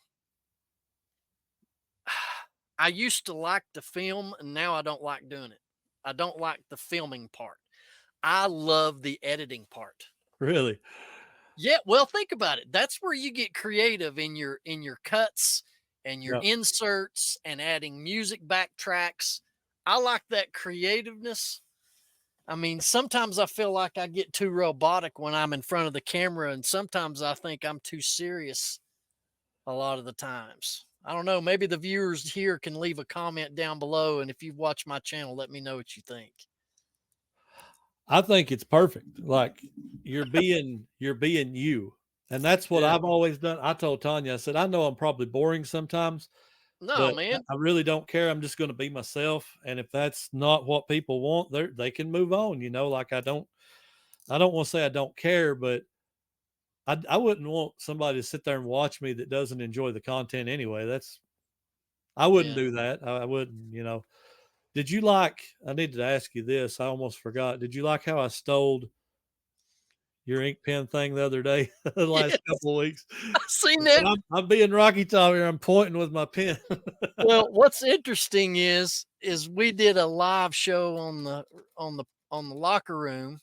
I used to like to film and now I don't like doing it. I don't like the filming part. I love the editing part. Really? Yeah, well, think about it. That's where you get creative in your cuts and your inserts and adding music backtracks. I like that creativeness. I mean, sometimes I feel like I get too robotic when I'm in front of the camera, and sometimes I think I'm too serious a lot of the times. I don't know. Maybe the viewers here can leave a comment down below, and if you've watched my channel, let me know what you think. I think it's perfect. Like, you're being you. And that's what I've always done. I told Tanya, I said, I know I'm probably boring sometimes. No, man. I really don't care. I'm just going to be myself. And if that's not what people want, they can move on. You know, like I don't want to say I don't care, but I wouldn't want somebody to sit there and watch me that doesn't enjoy the content anyway. I wouldn't do that. I wouldn't, you know. Did you like, I needed to ask you this. I almost forgot. Did you like how I stole your ink pen thing the other day, the last couple of weeks? I've seen that. I'm being Rocky Top here. I'm pointing with my pen. Well, what's interesting is we did a live show on the locker room,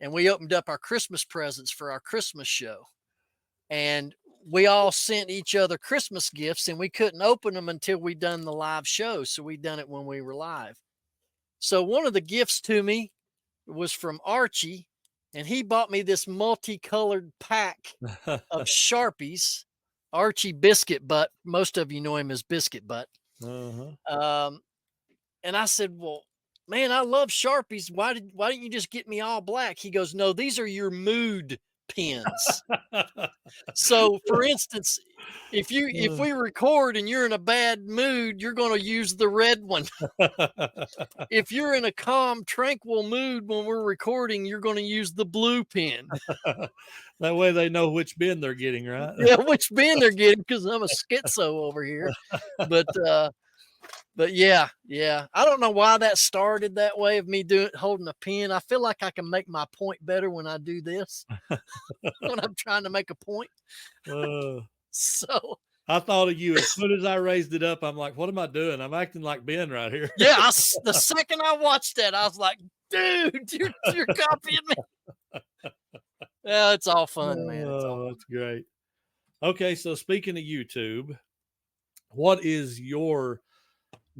and we opened up our Christmas presents for our Christmas show, and we all sent each other Christmas gifts, and we couldn't open them until we done the live show. So we done it when we were live. So one of the gifts to me was from Archie, and he bought me this multicolored pack of Sharpies. Archie Biscuit Butt. Most of you know him as Biscuit Butt. Uh-huh. And I said, well, man, I love Sharpies. Why didn't you just get me all black? He goes, no, these are your mood pens. So for instance, if we record and you're in a bad mood, you're going to use the red one. If you're in a calm, tranquil mood when we're recording, you're going to use the blue pen. That way they know which bin they're getting, right? Yeah, which bin they're getting, because I'm a schizo over here. But yeah. I don't know why that started that way of me holding a pen. I feel like I can make my point better when I do this, when I'm trying to make a point. So I thought of you as soon as I raised it up. I'm like, what am I doing? I'm acting like Ben right here. Yeah, the second I watched that, I was like, dude, you're copying me. Yeah, it's all fun, man. That's great. Okay, so speaking of YouTube, what is your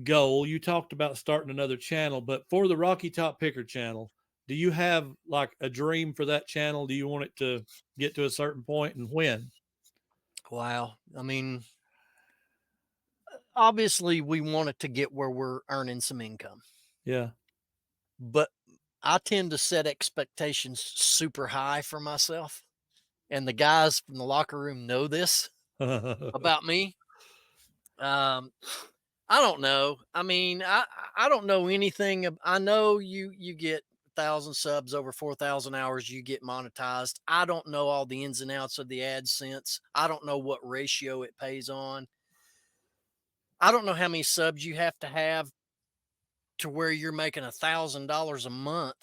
goal, you talked about starting another channel, but for the Rocky Top Picker channel, do you have like a dream for that channel? Do you want it to get to a certain point, and when? Wow. I mean, obviously we want it to get where we're earning some income. Yeah. But I tend to set expectations super high for myself. And the guys from the locker room know this about me. I don't know. I mean, I don't know anything. I know you get 1,000 subs over 4,000 hours, you get monetized. I don't know all the ins and outs of the AdSense. I don't know what ratio it pays on. I don't know how many subs you have to where you're making $1,000 a month.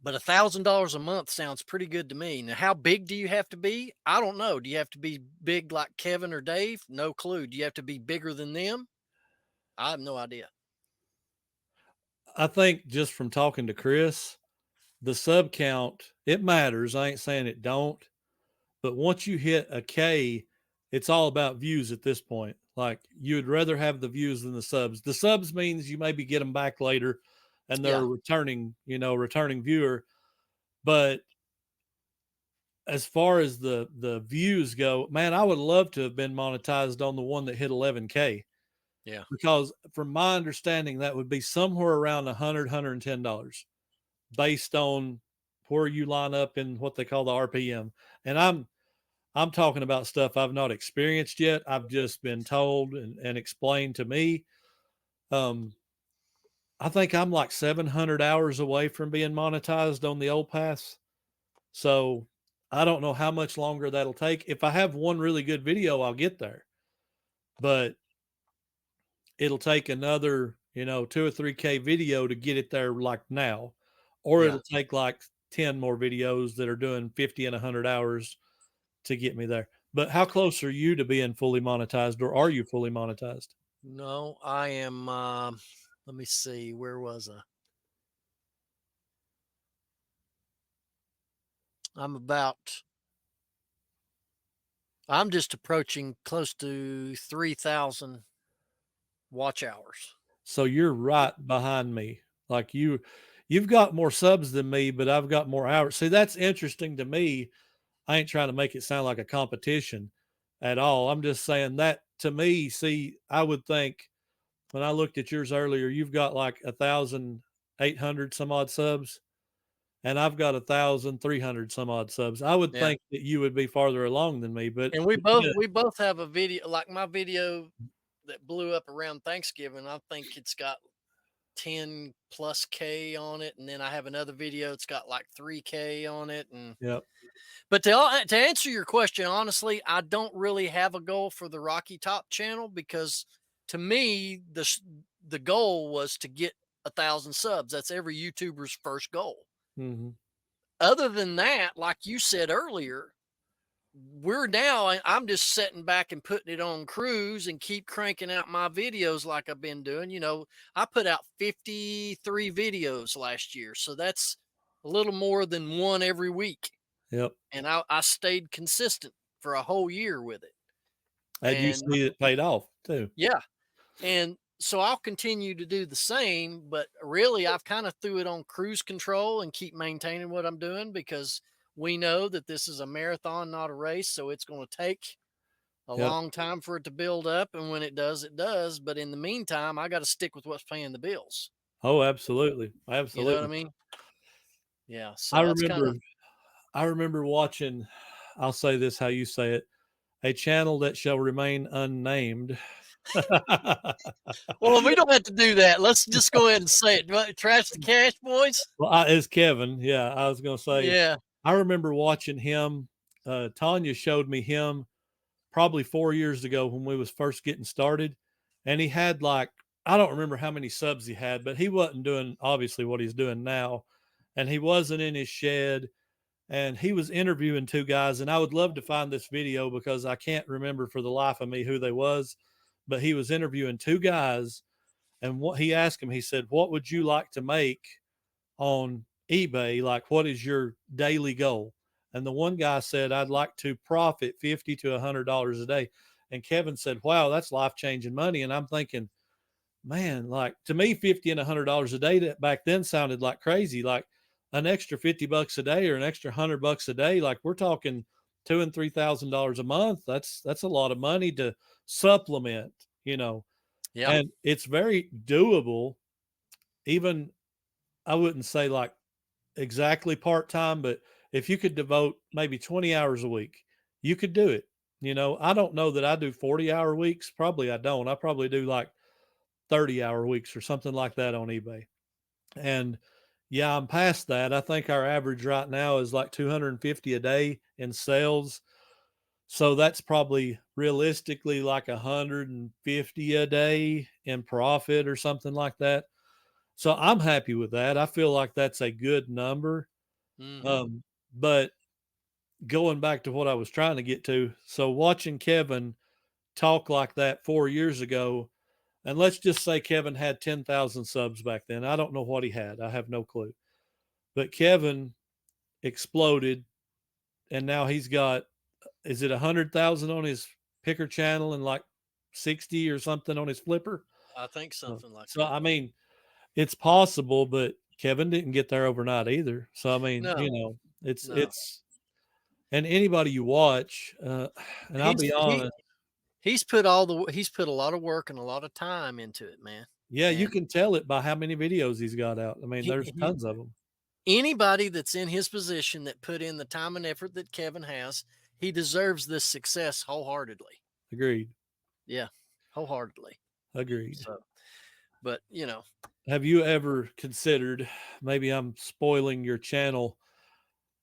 But $1,000 a month sounds pretty good to me. Now, how big do you have to be? I don't know. Do you have to be big like Kevin or Dave? No clue. Do you have to be bigger than them? I have no idea. I think just from talking to Chris, the sub count, it matters. I ain't saying it don't, but once you hit a K, it's all about views at this point. Like, you would rather have the views than the subs. The subs means you maybe get them back later and they're returning viewer. But as far as the views go, man, I would love to have been monetized on the one that hit 11K. Yeah. Because from my understanding, that would be somewhere around $100, $110 based on where you line up in what they call the RPM. And I'm talking about stuff I've not experienced yet. I've just been told and explained to me. I think I'm like 700 hours away from being monetized on the old pass. So I don't know how much longer that'll take. If I have one really good video, I'll get there. But it'll take another, 2 or 3K video to get it there like now. Or it'll take like 10 more videos that are doing 50 and 100 hours to get me there. But how close are you to being fully monetized, or are you fully monetized? No, I am. Let me see. Where was I? I'm just approaching close to 3,000 watch hours. So you're right behind me. Like you've got more subs than me, but I've got more hours. See, that's interesting to me. I ain't trying to make it sound like a competition at all. I'm just saying that to me, see, I would think when I looked at yours earlier, you've got like 1,800 some odd subs, and I've got 1,300 some odd subs. I would think that you would be farther along than me, but and we both have a video, like my video that blew up around Thanksgiving. I think it's got 10 plus K on it, and then I have another video. It's got like 3K on it, and But to answer your question, honestly, I don't really have a goal for the Rocky Top channel, because to me, the goal was to get 1,000 subs. That's every YouTuber's first goal. Mm-hmm. Other than that, like you said earlier, I'm just sitting back and putting it on cruise and keep cranking out my videos like I've been doing. I put out 53 videos last year. So that's a little more than one every week. Yep. And I stayed consistent for a whole year with it. And you see it paid off too. Yeah. And so I'll continue to do the same, but really I've kind of threw it on cruise control and keep maintaining what I'm doing, because we know that this is a marathon, not a race. So it's going to take a long time for it to build up. And when it does, it does. But in the meantime, I got to stick with what's paying the bills. Oh, absolutely. Absolutely. You know what I mean? Yeah. So I remember watching, I'll say this how you say it, a channel that shall remain unnamed. Well, we don't have to do that. Let's just go ahead and say it. Trash the Cash Boys. Well, it's Kevin. Yeah, I was going to say. Yeah. I remember watching him. Tanya showed me him probably 4 years ago when we was first getting started. And he had like, I don't remember how many subs he had, but he wasn't doing obviously what he's doing now. And he wasn't in his shed. And he was interviewing two guys, and I would love to find this video because I can't remember for the life of me who they was, but he was interviewing two guys, and what he asked him, he said, what would you like to make on eBay? Like, what is your daily goal? And the one guy said, I'd like to profit $50 to $100 a day. And Kevin said, wow, that's life-changing money. And I'm thinking, man, like to me, $50 and $100 a day that back then sounded like crazy, like an extra $50 a day or an extra $100 a day. Like we're talking $2,000 and $3,000 a month. That's a lot of money to supplement, Yeah. and it's very doable. Even I wouldn't say like exactly part-time, but if you could devote maybe 20 hours a week, you could do it. I don't know that I do 40-hour weeks. Probably I don't. I probably do like 30-hour weeks or something like that on eBay. And yeah, I'm past that. I think our average right now is like 250 a day in sales. So that's probably realistically like 150 a day in profit or something like that. So I'm happy with that. I feel like that's a good number. But going back to what I was trying to get to, so watching Kevin talk like that 4 years ago, and let's just say Kevin had 10,000 subs back then. I don't know what he had. I have no clue. But Kevin exploded, and now he's got, is it 100,000 on his picker channel and like 60 or something on his flipper? I think something like that. So, I mean, it's possible, but Kevin didn't get there overnight either. So, I mean, No. it's, and anybody you watch, and I'll be honest. He's put a lot of work and a lot of time into it, man. Yeah, you can tell it by how many videos he's got out. I mean, there's tons of them. Anybody that's in his position that put in the time and effort that Kevin has, he deserves this success wholeheartedly. Agreed. Yeah, wholeheartedly. Agreed. So, but have you ever considered, maybe I'm spoiling your channel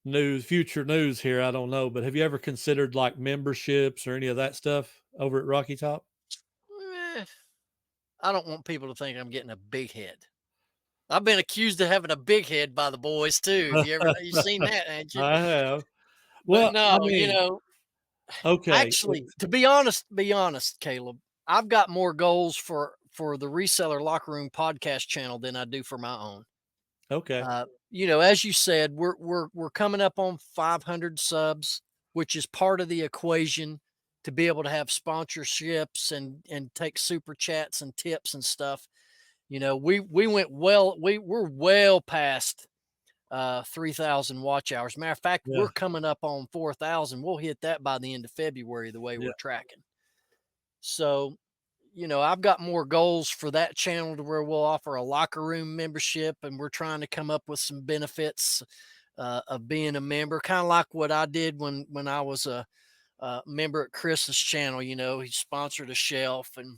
future news here, I don't know, but have you ever considered like memberships or any of that stuff over at Rocky Top? I don't want people to think I'm getting a big head. I've been accused of having a big head by the boys too. Have you seen that, ain't you? I have. Well, Well, no, I mean, okay. Actually, to be honest, Caleb, I've got more goals for the Reseller Locker Room podcast channel than I do for my own. Okay. As you said, we're coming up on 500 subs, which is part of the equation to be able to have sponsorships and take super chats and tips and stuff. We're well past 3,000 watch hours. Matter of fact, we're coming up on 4,000. We'll hit that by the end of February, the way we're tracking. So, I've got more goals for that channel to where we'll offer a locker room membership, and we're trying to come up with some benefits of being a member, kind of like what I did when I was a member at Chris's channel. He sponsored a shelf, and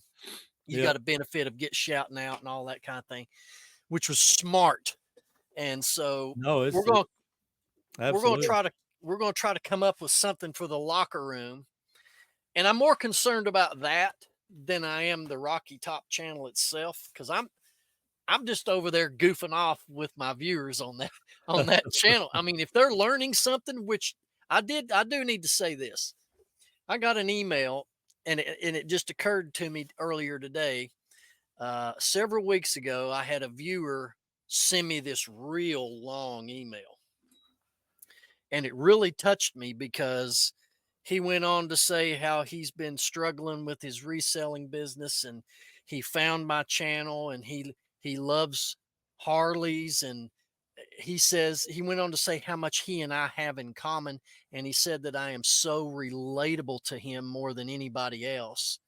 you got a benefit of get shouting out and all that kind of thing, which was smart. And so we're going to try to come up with something for the locker room. And I'm more concerned about that than I am the Rocky Top channel itself, because I'm just over there goofing off with my viewers on that channel. I mean, if they're learning something, which I do need to say this. I got an email, and it just occurred to me earlier today. Several weeks ago, I had a viewer send me this real long email, and it really touched me because he went on to say how he's been struggling with his reselling business, and he found my channel, and he loves Harleys, and he went on to say how much he and I have in common, and he said that I am so relatable to him more than anybody else.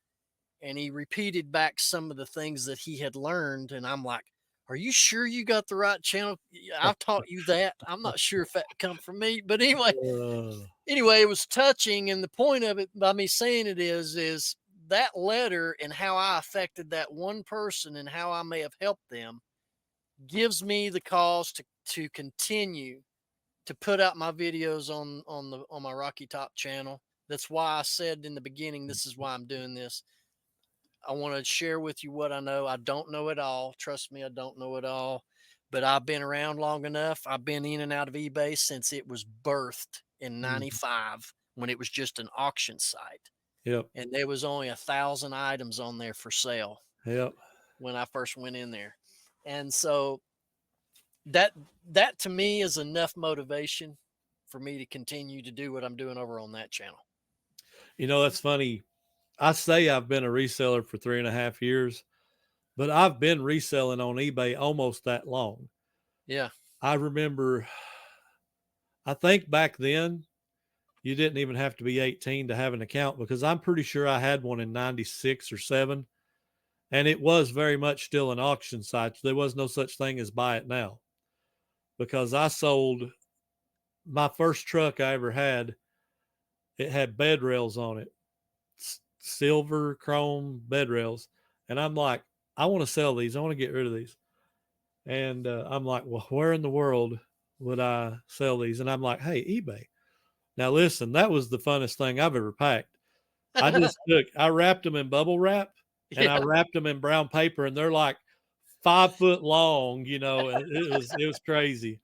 And he repeated back some of the things that he had learned, and I'm like, are you sure you got the right channel? I've taught you that. I'm not sure if that come from me, but anyway, it was touching. And the point of it by me saying it is that letter and how I affected that one person and how I may have helped them gives me the cause to continue to put out my videos on my Rocky Top channel. That's why I said in the beginning, this is why I'm doing this. I want to share with you what I know. I don't know it all. Trust me, I don't know it all. But I've been around long enough. I've been in and out of eBay since it was birthed in 95 when it was just an auction site. Yep. And there was only 1,000 items on there for sale. Yep. When I first went in there. And so that to me is enough motivation for me to continue to do what I'm doing over on that channel. That's funny. I say I've been a reseller for 3.5 years, but I've been reselling on eBay almost that long. Yeah. I remember, I think back then you didn't even have to be 18 to have an account, because I'm pretty sure I had one in 96 or 7. And it was very much still an auction site. There was no such thing as buy it now, because I sold my first truck I ever had. It had bed rails on it, silver chrome bed rails. And I'm like, I want to sell these. I want to get rid of these. And I'm like, well, where in the world would I sell these? And I'm like, hey, eBay. Now, listen, that was the funnest thing I've ever packed. I wrapped them in bubble wrap, and I wrapped them in brown paper, and they're like 5 foot long, and it was crazy.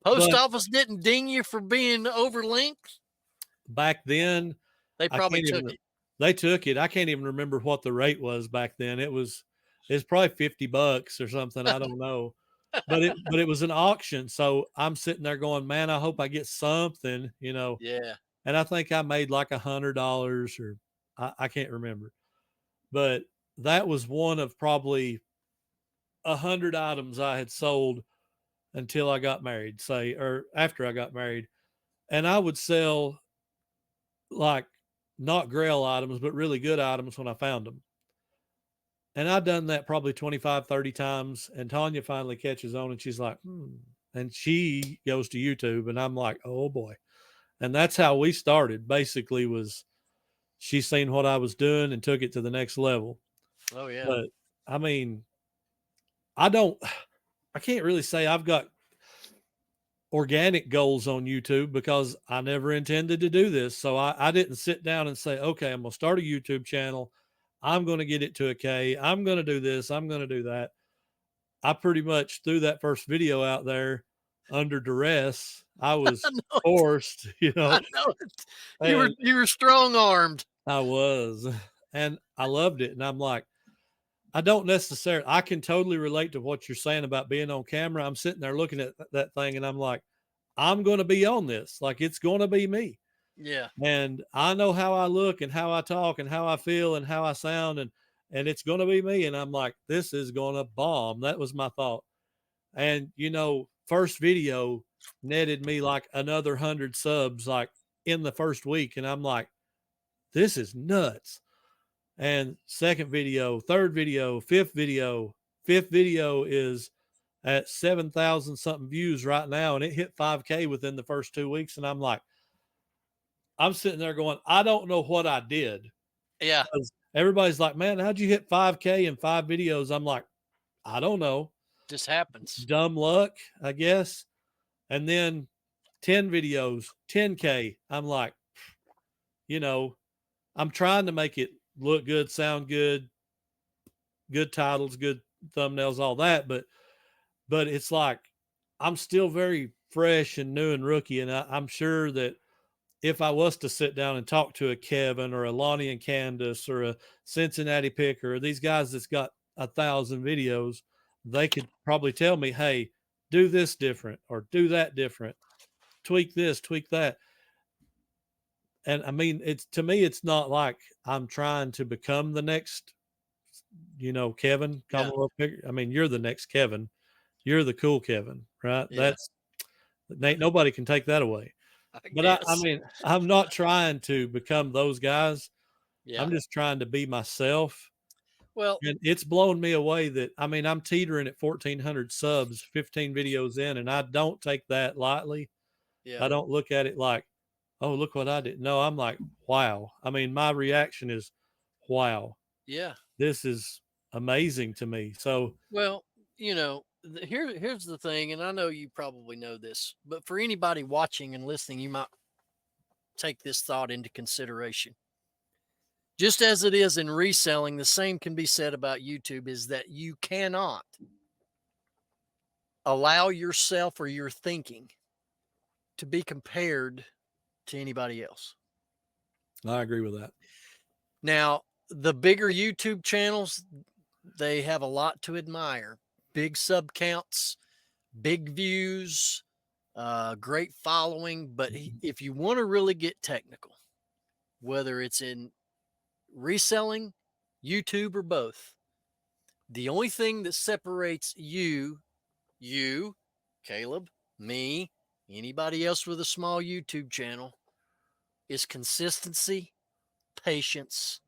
Post office didn't ding you for being overlinked? Back then, they probably took it. They took it. I can't even remember what the rate was back then. It's probably $50 or something. I don't know. But it was an auction. So I'm sitting there going, man, I hope I get something, Yeah. And I think I made like $100, or I can't remember. But that was one of probably 100 items I had sold until I got married, or after I got married. And I would sell like not grail items, but really good items when I found them. And I've done that probably 25, 30 times. And Tanya finally catches on, and she's like, and she goes to YouTube, and I'm like, oh boy. And that's how we started, basically, was she seen what I was doing and took it to the next level. Oh yeah. But I mean, I can't really say I've got organic goals on YouTube, because I never intended to do this. So I didn't sit down and say, okay, I'm going to start a YouTube channel. I'm going to get it to a K. I'm going to do this. I'm going to do that. I pretty much threw that first video out there under duress. I was forced, I know it. You were strong armed. I was, and I loved it. And I'm like, I can totally relate to what you're saying about being on camera. I'm sitting there looking at that thing, and I'm like, I'm going to be on this. Like, it's going to be me. Yeah. And I know how I look and how I talk and how I feel and how I sound, and it's going to be me. And I'm like, this is going to bomb. That was my thought. And, first video netted me like another 100 subs, like in the first week. And I'm like, this is nuts. And second video, third video, fifth video is at 7,000 something views right now. And it hit 5K within the first 2 weeks. And I'm like, I'm sitting there going, I don't know what I did. Yeah. Everybody's like, man, how'd you hit 5K in 5 videos? I'm like, I don't know. Just happens. Dumb luck, I guess. And then 10 videos, 10K. I'm like, I'm trying to make it look good, sound good, good titles, good thumbnails, all that. But it's like, I'm still very fresh and new and rookie. And I'm sure that if I was to sit down and talk to a Kevin or a Lonnie and Candace or a Cincinnati Picker, or these guys that's got 1,000 videos, they could probably tell me, hey, do this different or do that different, tweak this, tweak that. And I mean, to me, it's not like I'm trying to become the next, Kevin, Commonwealth Picker. I mean, you're the next Kevin. You're the cool Kevin, right? Yeah. Nobody can take that away. But I mean, I'm not trying to become those guys. Yeah. I'm just trying to be myself. Well, and it's blown me away that, I mean, I'm teetering at 1,400 subs, 15 videos in, and I don't take that lightly. Yeah. I don't look at it like, oh, look what I did. No, I'm like, wow. I mean, my reaction is, wow. Yeah. This is amazing to me. So, well, here's the thing, and I know you probably know this, but for anybody watching and listening, you might take this thought into consideration. Just as it is in reselling, the same can be said about YouTube, is that you cannot allow yourself or your thinking to be compared to anybody else. I agree with that. Now, the bigger YouTube channels, they have a lot to admire. Big sub counts, big views, great following. But if you want to really get technical, whether it's in reselling, YouTube, or both, The only thing that separates you, Caleb, me, anybody else with a small YouTube channel is consistency, patience,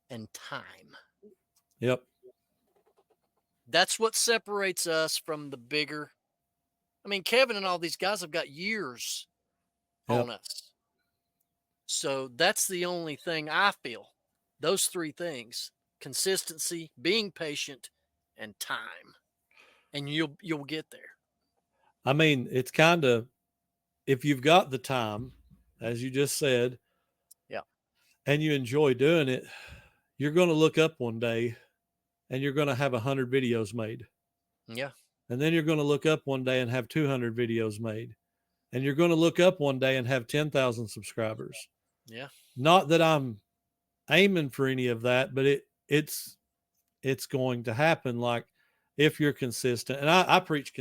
and time. Yep. That's what separates us from the bigger. I mean, Kevin and all these guys have got years on us. So that's the only thing I feel. Those three things: consistency, being patient, and time. And you'll get there. I mean, it's kind of, if you've got the time, as you just said, yeah, and you enjoy doing it, you're going to look up one day and you're going to have 100 videos made. Yeah. And then you're going to look up one day and have 200 videos made. And you're going to look up one day and have 10,000 subscribers. Yeah. Not that I'm aiming for any of that, but it's going to happen. Like, if you're consistent, and I preach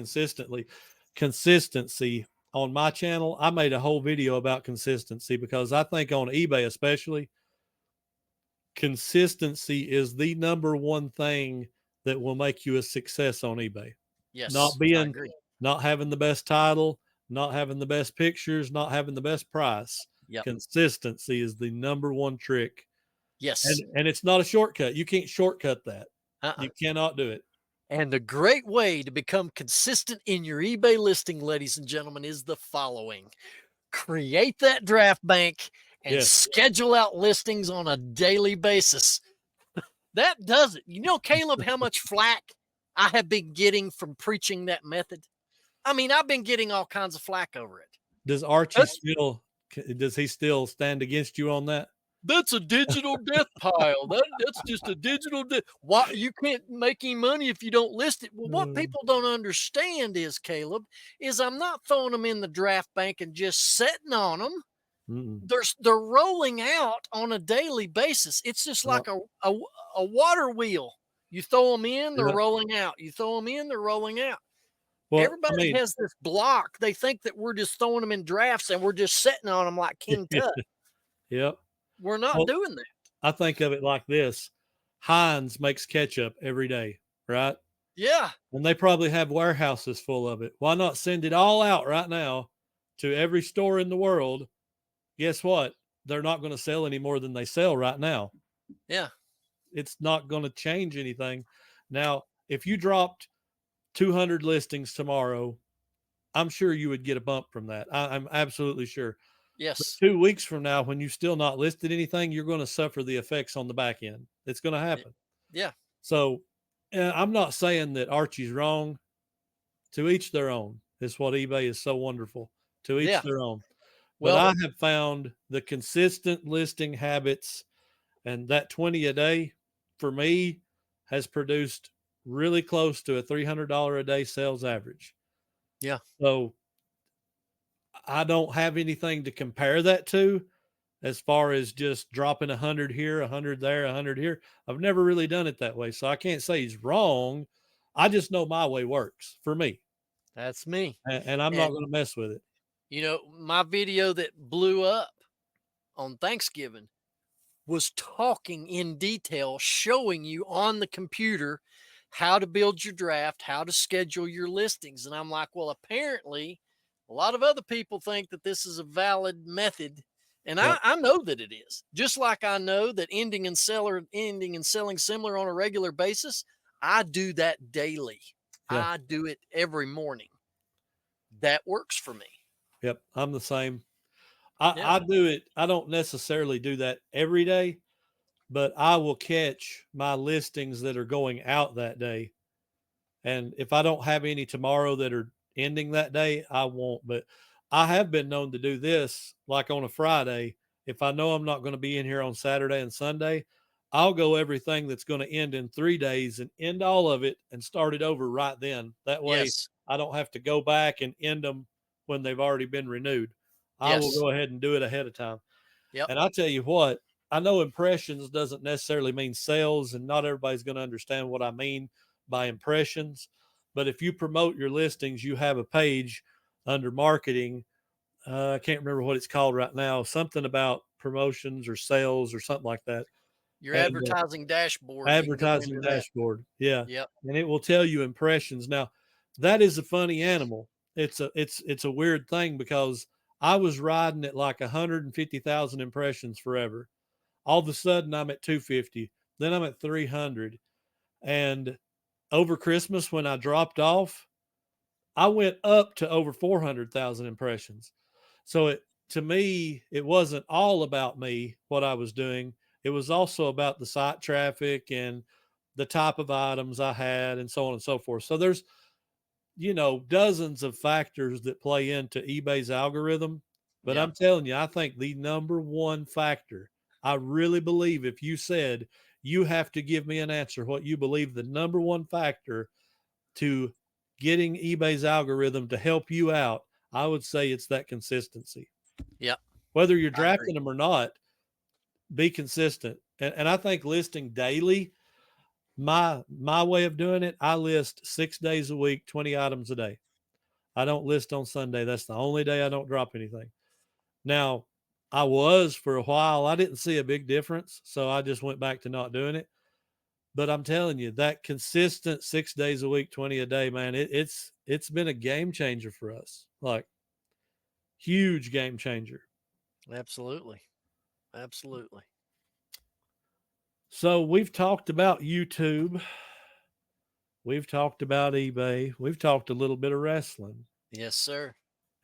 consistency on my channel. I made a whole video about consistency because I think on eBay, especially, consistency is the number one thing that will make you a success on eBay. Yes. Not having the best title, not having the best pictures, not having the best price. Yep. Consistency is the number one trick. Yes. And it's not a shortcut. You can't shortcut that. You cannot do it. And the great way to become consistent in your eBay listing, ladies and gentlemen, is the following. Create that draft bank and schedule out listings on a daily basis. That does it. You know, Caleb, how much flack I have been getting from preaching that method? I mean, I've been getting all kinds of flack over it. Does Archie still stand against you on that? That's a digital death pile. That's just a digital death. Why you can't make any money if you don't list it? Well, what people don't understand is, Caleb, is I'm not throwing them in the draft bank and just sitting on them. They're rolling out on a daily basis. It's just like a water wheel. You throw them in, they're rolling out. You throw them in, they're rolling out. Well, everybody has this block. They think that we're just throwing them in drafts and we're just sitting on them like King Tut. Yep. We're not doing that. I think of it like this. Heinz makes ketchup every day, right? Yeah. And they probably have warehouses full of it. Why not send it all out right now to every store in the world? Guess what? They're not going to sell any more than they sell right now. Yeah. It's not going to change anything. Now, if you dropped 200 listings tomorrow, I'm sure you would get a bump from that. I'm absolutely sure. Yes. But 2 weeks from now, when you still not listed anything, you're going to suffer the effects on the back end. It's going to happen. Yeah. So I'm not saying that Archie's wrong. To each their own. It's what eBay is so wonderful. To each their own. But I have found the consistent listing habits, and that 20 a day for me has produced really close to a $300 a day sales average. Yeah. So I don't have anything to compare that to as far as just dropping 100 here, 100 there, 100 here. I've never really done it that way. So I can't say he's wrong. I just know my way works for me. That's me. And I'm not going to mess with it. You know, my video that blew up on Thanksgiving was talking in detail, showing you on the computer how to build your draft, how to schedule your listings. And I'm like, well, apparently a lot of other people think that this is a valid method. And I know that it is. Just like I know that ending and selling similar on a regular basis, I do that daily. Yeah. I do it every morning. That works for me. Yep, I'm the same. I do it. I don't necessarily do that every day, but I will catch my listings that are going out that day. And if I don't have any tomorrow that are ending that day, I won't. But I have been known to do this, like on a Friday. If I know I'm not going to be in here on Saturday and Sunday, I'll go everything that's going to end in 3 days and end all of it and start it over right then. That way I don't have to go back and end them when they've already been renewed. I will go ahead and do it ahead of time. Yep. And I'll tell you what, I know impressions doesn't necessarily mean sales, and not everybody's going to understand what I mean by impressions. But if you promote your listings, you have a page under marketing. I can't remember what it's called right now, something about promotions or sales or something like that. Your advertising dashboard. Advertising dashboard. Yeah. Yep. And it will tell you impressions. Now, that is a funny animal. It's a weird thing because I was riding at like 150,000 impressions forever. All of a sudden I'm at 250. Then I'm at 300. And over Christmas when I dropped off, I went up to over 400,000 impressions. So to me, it wasn't all about me, what I was doing. It was also about the site traffic and the type of items I had and so on and so forth. So there's, dozens of factors that play into eBay's algorithm. But I'm telling you, I think the number one factor, I really believe if you said you have to give me an answer, what you believe the number one factor to getting eBay's algorithm to help you out, I would say it's that consistency. Yep. Whether you're drafting them or not, be consistent. And I think listing daily, my way of doing it, I list 6 days a week, 20 items a day. I don't list on Sunday. That's the only day I don't drop anything. Now, I was for a while. I didn't see a big difference, so I just went back to not doing it. But I'm telling you, that consistent 6 days a week, 20 a day, man, it's been a game changer for us. Like, huge game changer. Absolutely. Absolutely. So we've talked about YouTube. We've talked about eBay. We've talked a little bit of wrestling. Yes, sir.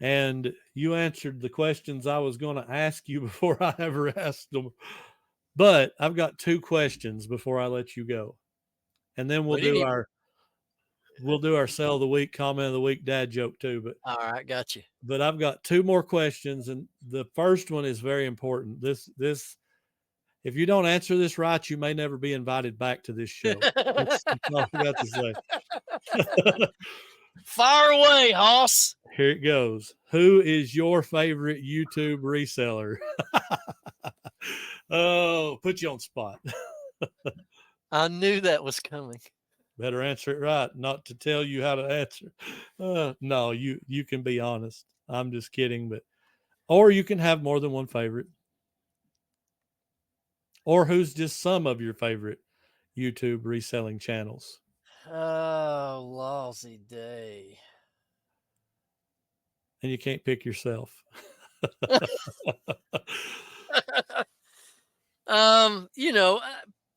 And you answered the questions I was going to ask you before I ever asked them. But I've got 2 questions before I let you go. And then we'll do our sell of the week, comment of the week, dad joke too. But all right, got you. But I've got 2 more questions, and the first one is very important. This if you don't answer this right, you may never be invited back to this show. That's all I got to say. Fire away, Hoss. Here it goes. Who is your favorite YouTube reseller? Oh, put you on spot. I knew that was coming. Better answer it right, not to tell you how to answer. No, you can be honest. I'm just kidding, or you can have more than one favorite. Or who's just some of your favorite YouTube reselling channels? Oh, lousy day. And you can't pick yourself.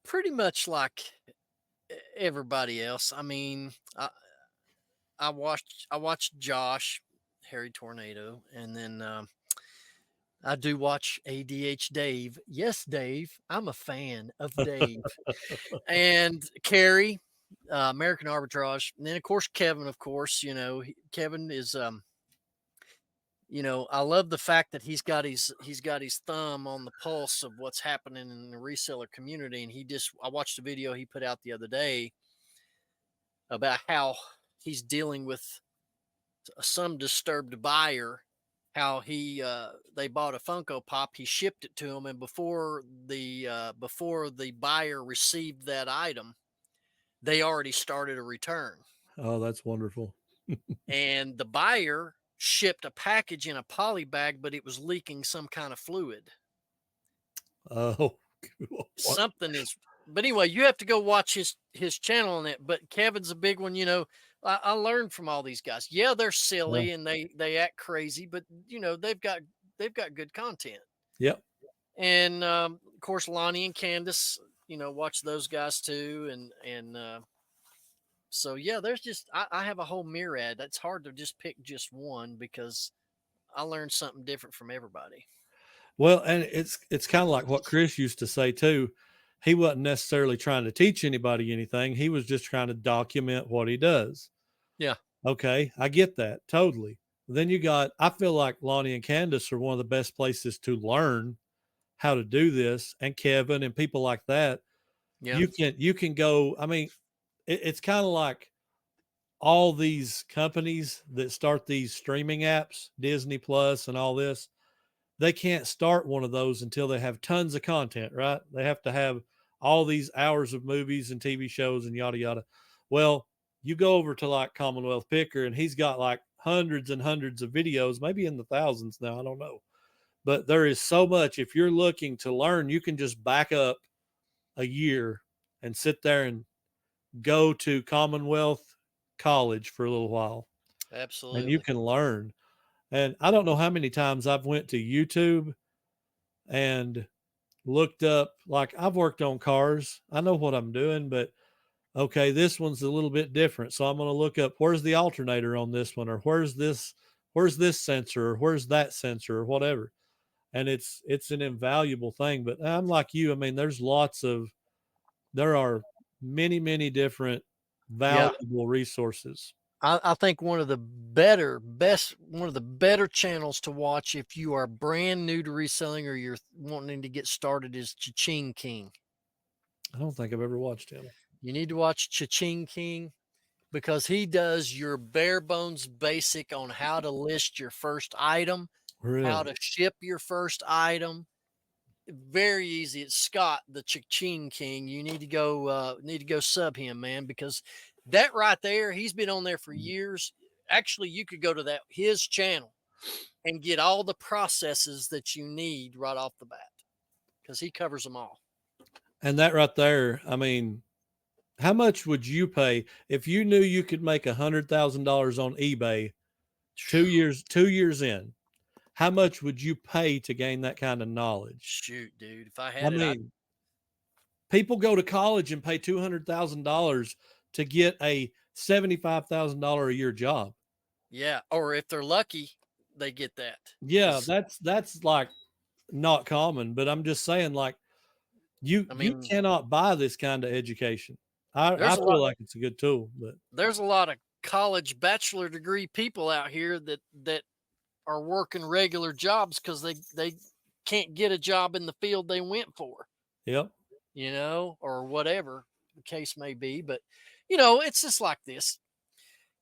Pretty much like everybody else. I mean, I watched Josh, Harry Tornado, and then I do watch ADH Dave. Yes, Dave. I'm a fan of Dave. And Carrie, American Arbitrage. And then, of course, Kevin, of course. Kevin is, I love the fact that he's got his thumb on the pulse of what's happening in the reseller community. And I watched a video he put out the other day about how he's dealing with some disturbed buyer, how they bought a Funko Pop, he shipped it to him, and before the buyer received that item, they already started a return. Oh, that's wonderful. And the buyer shipped a package in a poly bag, but it was leaking some kind of fluid. Oh, something is. But anyway, you have to go watch his channel on it. But Kevin's a big one. I learned from all these guys. Yeah, they're silly and they act crazy, but they've got good content. Yep. And of course, Lonnie and Candace, watch those guys too. And so yeah, there's just I have a whole myriad. It's hard to just pick just one because I learned something different from everybody. Well, and it's kind of like what Chris used to say too. He wasn't necessarily trying to teach anybody anything. He was just trying to document what he does. Yeah. Okay. I get that. Totally. Then I feel like Lonnie and Candace are one of the best places to learn how to do this, and Kevin and people like that. Yeah. You can go, I mean, it's kind of like all these companies that start these streaming apps, Disney Plus and all this. They can't start one of those until they have tons of content, right? They have to have all these hours of movies and TV shows and yada, yada. Well, you go over to like Commonwealth Picker and he's got like hundreds and hundreds of videos, maybe in the thousands now, I don't know. But there is so much. If you're looking to learn, you can just back up a year and sit there and go to Commonwealth College for a little while. Absolutely. And you can learn. And I don't know how many times I've went to YouTube and looked up, like I've worked on cars. I know what I'm doing, but okay, this one's a little bit different. So I'm going to look up, where's the alternator on this one, or where's this sensor, or where's that sensor, or whatever. And it's an invaluable thing. But I'm like you. I mean, there are many, many different valuable resources. I think one of the better channels to watch if you are brand new to reselling or you're wanting to get started is Cha-Ching King. I don't think I've ever watched him. You need to watch Cha-Ching King because he does your bare bones basic on how to list your first item, Really? how to ship your first item. Very easy. It's Scott, the Cha-Ching King. You need to go sub him, man, because that right there, he's been on there for years. Actually, you could go to his channel and get all the processes that you need right off the bat because he covers them all. And that right there, I mean, how much would you pay if you knew you could make $100,000 on eBay 2 years in? How much would you pay to gain that kind of knowledge? Shoot, dude, if I had it, people go to college and pay $200,000 to get a $75,000 a year job. Yeah, or if they're lucky, they get that. Yeah, that's like not common, but I'm just saying, like, you cannot buy this kind of education. I feel like it's a good tool, but there's a lot of college bachelor degree people out here that are working regular jobs because they can't get a job in the field they went for. Yep. Or whatever the case may be. But, it's just like this.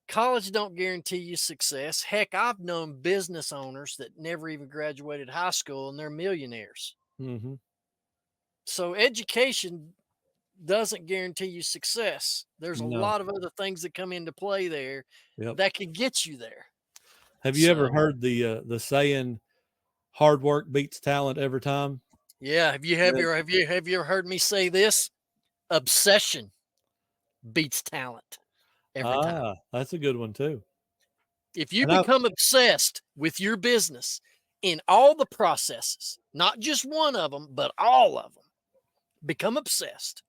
College don't guarantee you success. Heck, I've known business owners that never even graduated high school and they're millionaires. Mm-hmm. So education doesn't guarantee you success. There's a lot of other things that come into play there that could get you there. Have you ever heard the saying, hard work beats talent every time? Yeah. Have you ever heard me say this? Obsession beats talent every time. That's a good one too. If you become obsessed with your business in all the processes, not just one of them, but all of them, become obsessed.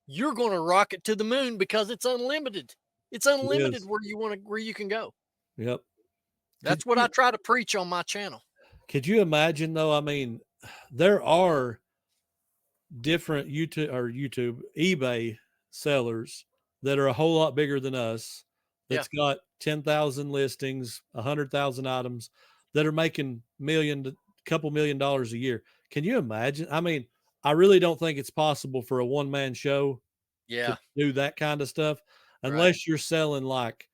You're going to rocket to the moon because it's unlimited. It's unlimited where you can go. Yep. That's what I try to preach on my channel. Could you imagine though? I mean, there are different YouTube, eBay sellers that are a whole lot bigger than us. That's got 10,000 listings, 100,000 items that are making couple $1 million a year. Can you imagine? I mean, I really don't think it's possible for a one-man show to do that kind of stuff unless you're selling like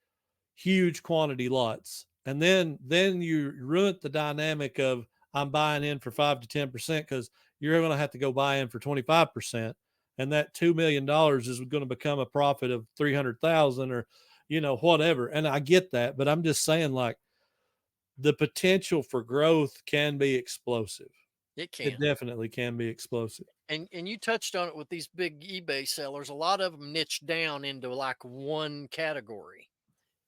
huge quantity lots. And then you ruin the dynamic of I'm buying in for 5 to 10% because you're going to have to go buy in for 25%. And that $2 million is going to become a profit of 300,000 or, whatever. And I get that, but I'm just saying, like, the potential for growth can be explosive. It can. It definitely can be explosive. And you touched on it with these big eBay sellers. A lot of them niche down into like one category.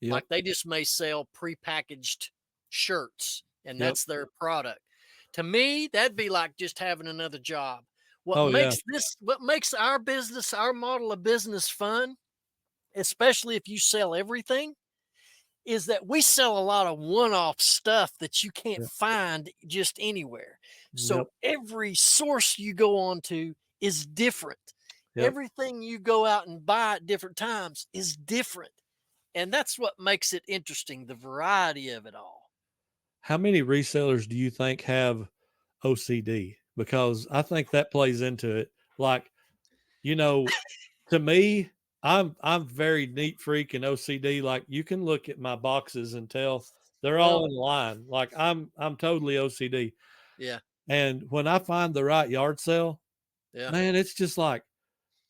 Yep. Like they just may sell prepackaged shirts and that's their product. To me, that'd be like just having another job. What makes our business, our model of business fun, especially if you sell everything, is that we sell a lot of one-off stuff that you can't find just anywhere. So every source you go on to is different. Everything you go out and buy at different times is different. And that's what makes it interesting, the variety of it all. How many resellers do you think have OCD? Because I think that plays into it. Like, to me, I'm very neat freak and OCD. Like you can look at my boxes and tell they're all in line. Like I'm totally OCD. Yeah. And when I find the right yard sale, man, it's just like,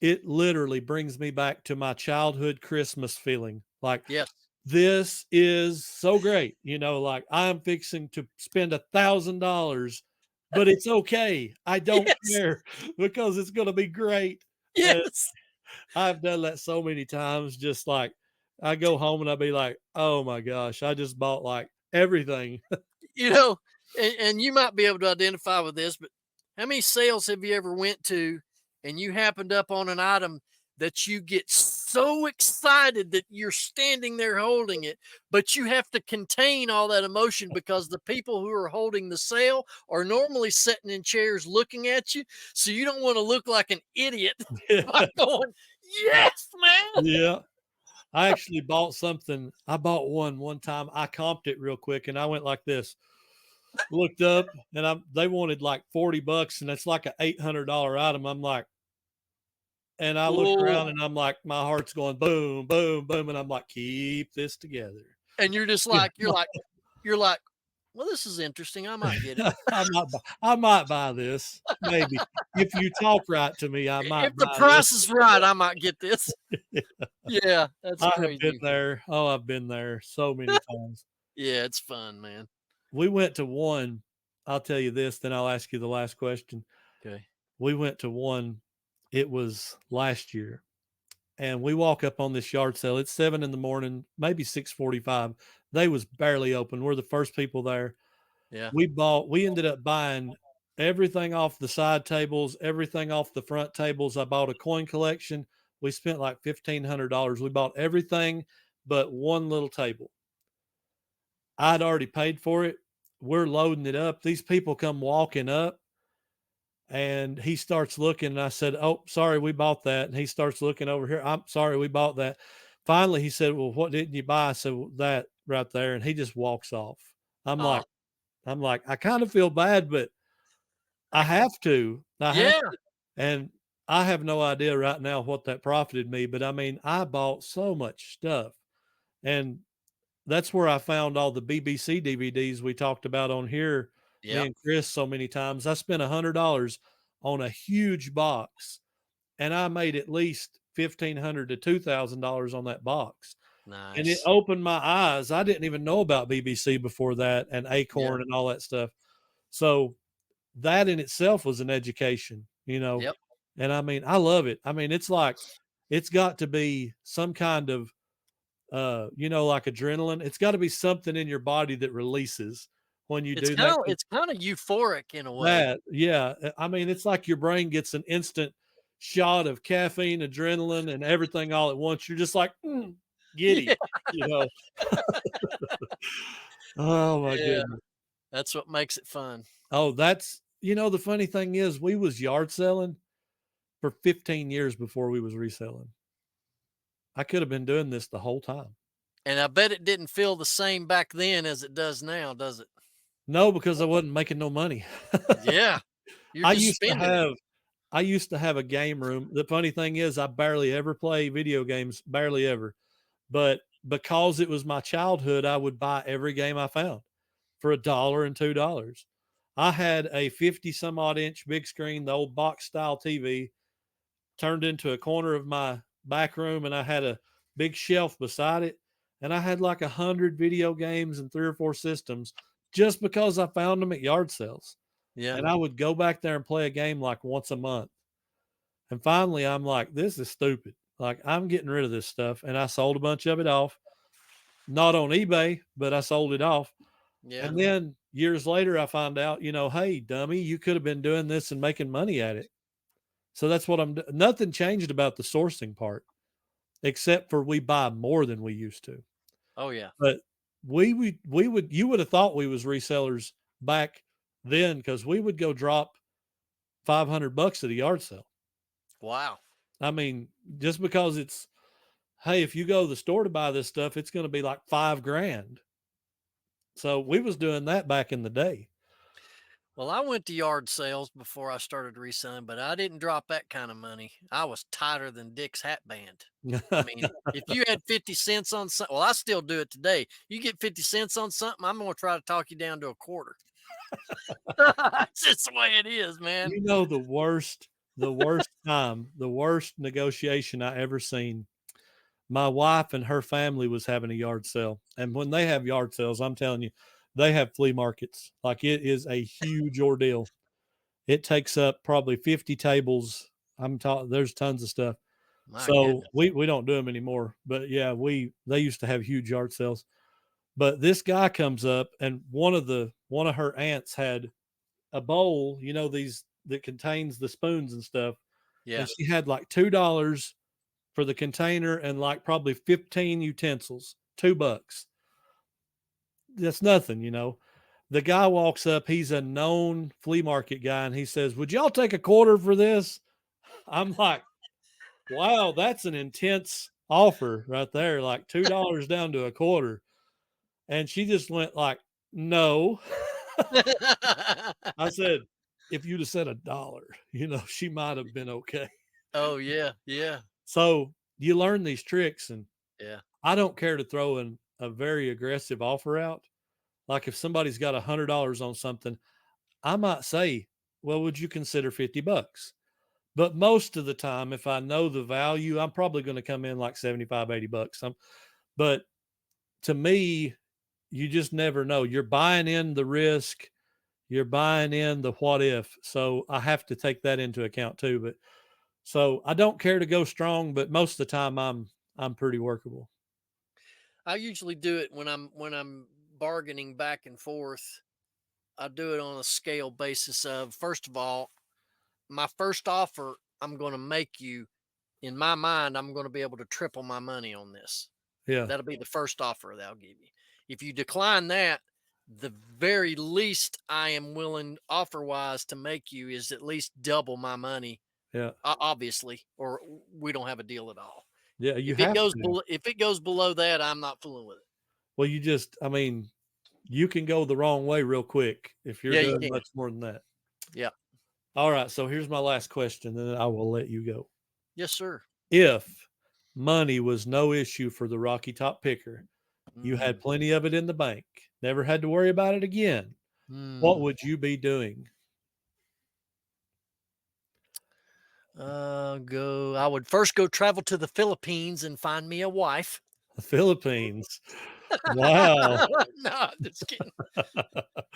it literally brings me back to my childhood Christmas feeling. Like, this is so great. Like I'm fixing to spend $1,000 but it's okay. I don't Yes. care because it's going to be great. Yes. I've done that so many times. Just like I go home and I'll be like, oh my gosh, I just bought like everything. You know, and you might be able to identify with this, but how many sales have you ever went to and you happened up on an item that you get so excited that you're standing there holding it, but you have to contain all that emotion because the people who are holding the sale are normally sitting in chairs looking at you. So you don't want to look like an idiot by going, yes, man. Yeah. I actually bought something. I bought one time. I comped it real quick and I went like this. Looked up and they wanted like $40 and it's like an $800 item. I'm like, and I look around and I'm like, my heart's going boom, boom, boom. And I'm like, keep this together. And you're just like, you're like, well, this is interesting. I might get it. I might buy this. Maybe if you talk right to me, I might. If the price is right, I might get this. Yeah, that's I crazy. have been there. Oh, I've been there so many times. Yeah, it's fun, man. We went to one. I'll tell you this, then I'll ask you the last question. Okay. We went to one. It was last year, and we walk up on this yard sale. It's 7 a.m, maybe 6:45. They was barely open. We're the first people there. Yeah. We ended up buying everything off the side tables, everything off the front tables. I bought a coin collection. We spent like $1,500. We bought everything but one little table. I'd already paid for it. We're loading it up. These people come walking up and he starts looking and I said, oh, sorry, we bought that. And he starts looking over here. I'm sorry, we bought that. Finally, he said, well, what didn't you buy? I said, well, that right there. And he just walks off. I'm like, I kind of feel bad, but I have to. And I have no idea right now what that profited me, but I mean, I bought so much stuff. And that's where I found all the BBC DVDs we talked about on here, me and Chris, so many times. I spent $100 on a huge box, and I made at least $1,500 to $2,000 on that box. Nice. And it opened my eyes. I didn't even know about BBC before that and Acorn and all that stuff. So that in itself was an education, you know. Yep. And I mean, I love it. I mean, it's like it's got to be some kind of you know, like adrenaline. It's got to be something in your body that releases when you do that. It's kind of euphoric in a way. Yeah. I mean, it's like your brain gets an instant shot of caffeine, adrenaline, and everything all at once. You're just like, giddy, you know. Oh my goodness. That's what makes it fun. Oh, that's, you know, the funny thing is we was yard selling for 15 years before we was reselling. I could have been doing this the whole time. And I bet it didn't feel the same back then as it does now, does it? No, because I wasn't making no money. Yeah. I used to have a game room. The funny thing is I barely ever play video games, barely ever. But because it was my childhood, I would buy every game I found for $1 and $2. I had a 50 some odd inch big screen, the old box style TV, turned into a corner of my back room, and I had a big shelf beside it. And I had like 100 video games and 3 or 4 systems just because I found them at yard sales. Yeah. And I would go back there and play a game like once a month. And finally, I'm like, this is stupid. Like, I'm getting rid of this stuff. And I sold a bunch of it off, not on eBay, but I sold it off. Yeah. And then years later, I found out, you know, hey, dummy, you could have been doing this and making money at it. So that's what I'm doing. Nothing changed about the sourcing part, except for we buy more than we used to. Oh yeah. But you would have thought we was resellers back then, because we would go drop $500 at a yard sale. Wow. I mean, just because it's, hey, if you go to the store to buy this stuff, it's going to be like $5,000. So we was doing that back in the day. Well, I went to yard sales before I started reselling, but I didn't drop that kind of money. I was tighter than Dick's hat band. I mean, if you had 50 cents on something, well, I still do it today. You get 50 cents on something, I'm going to try to talk you down to a quarter. That's just the way it is, man. You know, the worst time, the worst negotiation I ever seen. My wife and her family was having a yard sale. And when they have yard sales, I'm telling you, they have flea markets. Like, it is a huge ordeal. It takes up probably 50 tables. I'm talking, there's tons of stuff. My So goodness. we don't do them anymore. But yeah, they used to have huge yard sales. But this guy comes up, and one of her aunts had a bowl, these that contains the spoons and stuff. Yeah. And she had like $2 for the container and like probably 15 utensils, $2. That's nothing. The guy walks up, he's a known flea market guy, and he says, "Would y'all take a quarter for this?" I'm like, wow, that's an intense offer right there, like $2 down to a quarter. And she just went like, "No." I said, if you'd have said $1, she might have been okay. Oh yeah, yeah. So you learn these tricks, and Yeah. I don't care to throw in a very aggressive offer out. Like, if somebody's got $100 on something, I might say, "Well, would you consider $50?" But most of the time, if I know the value, I'm probably going to come in like 75, $80. But to me, you just never know. You're buying in the risk. You're buying in the what if. So I have to take that into account too. But so I don't care to go strong, but most of the time I'm pretty workable. I usually do it when I'm bargaining back and forth. I do it on a scale basis of, first of all, my first offer, I'm going to make you, in my mind, I'm going to be able to triple my money on this. Yeah. That'll be the first offer that I'll give you. If you decline that, the very least I am willing offer wise to make you is at least double my money. Yeah. Obviously, or we don't have a deal at all. Yeah. You If it have goes to. if it goes below that, I'm not fooling with it. Well, you can go the wrong way real quick if you're Yeah, you doing can. much more than that. Yeah. All right. So here's my last question, and then I will let you go. Yes, sir. If money was no issue for the Rocky Top picker, you had Mm. plenty of it in the bank, never had to worry about it again, what would you be doing? I would first go travel to the Philippines and find me a wife. The Philippines. Wow. No, I'm just kidding.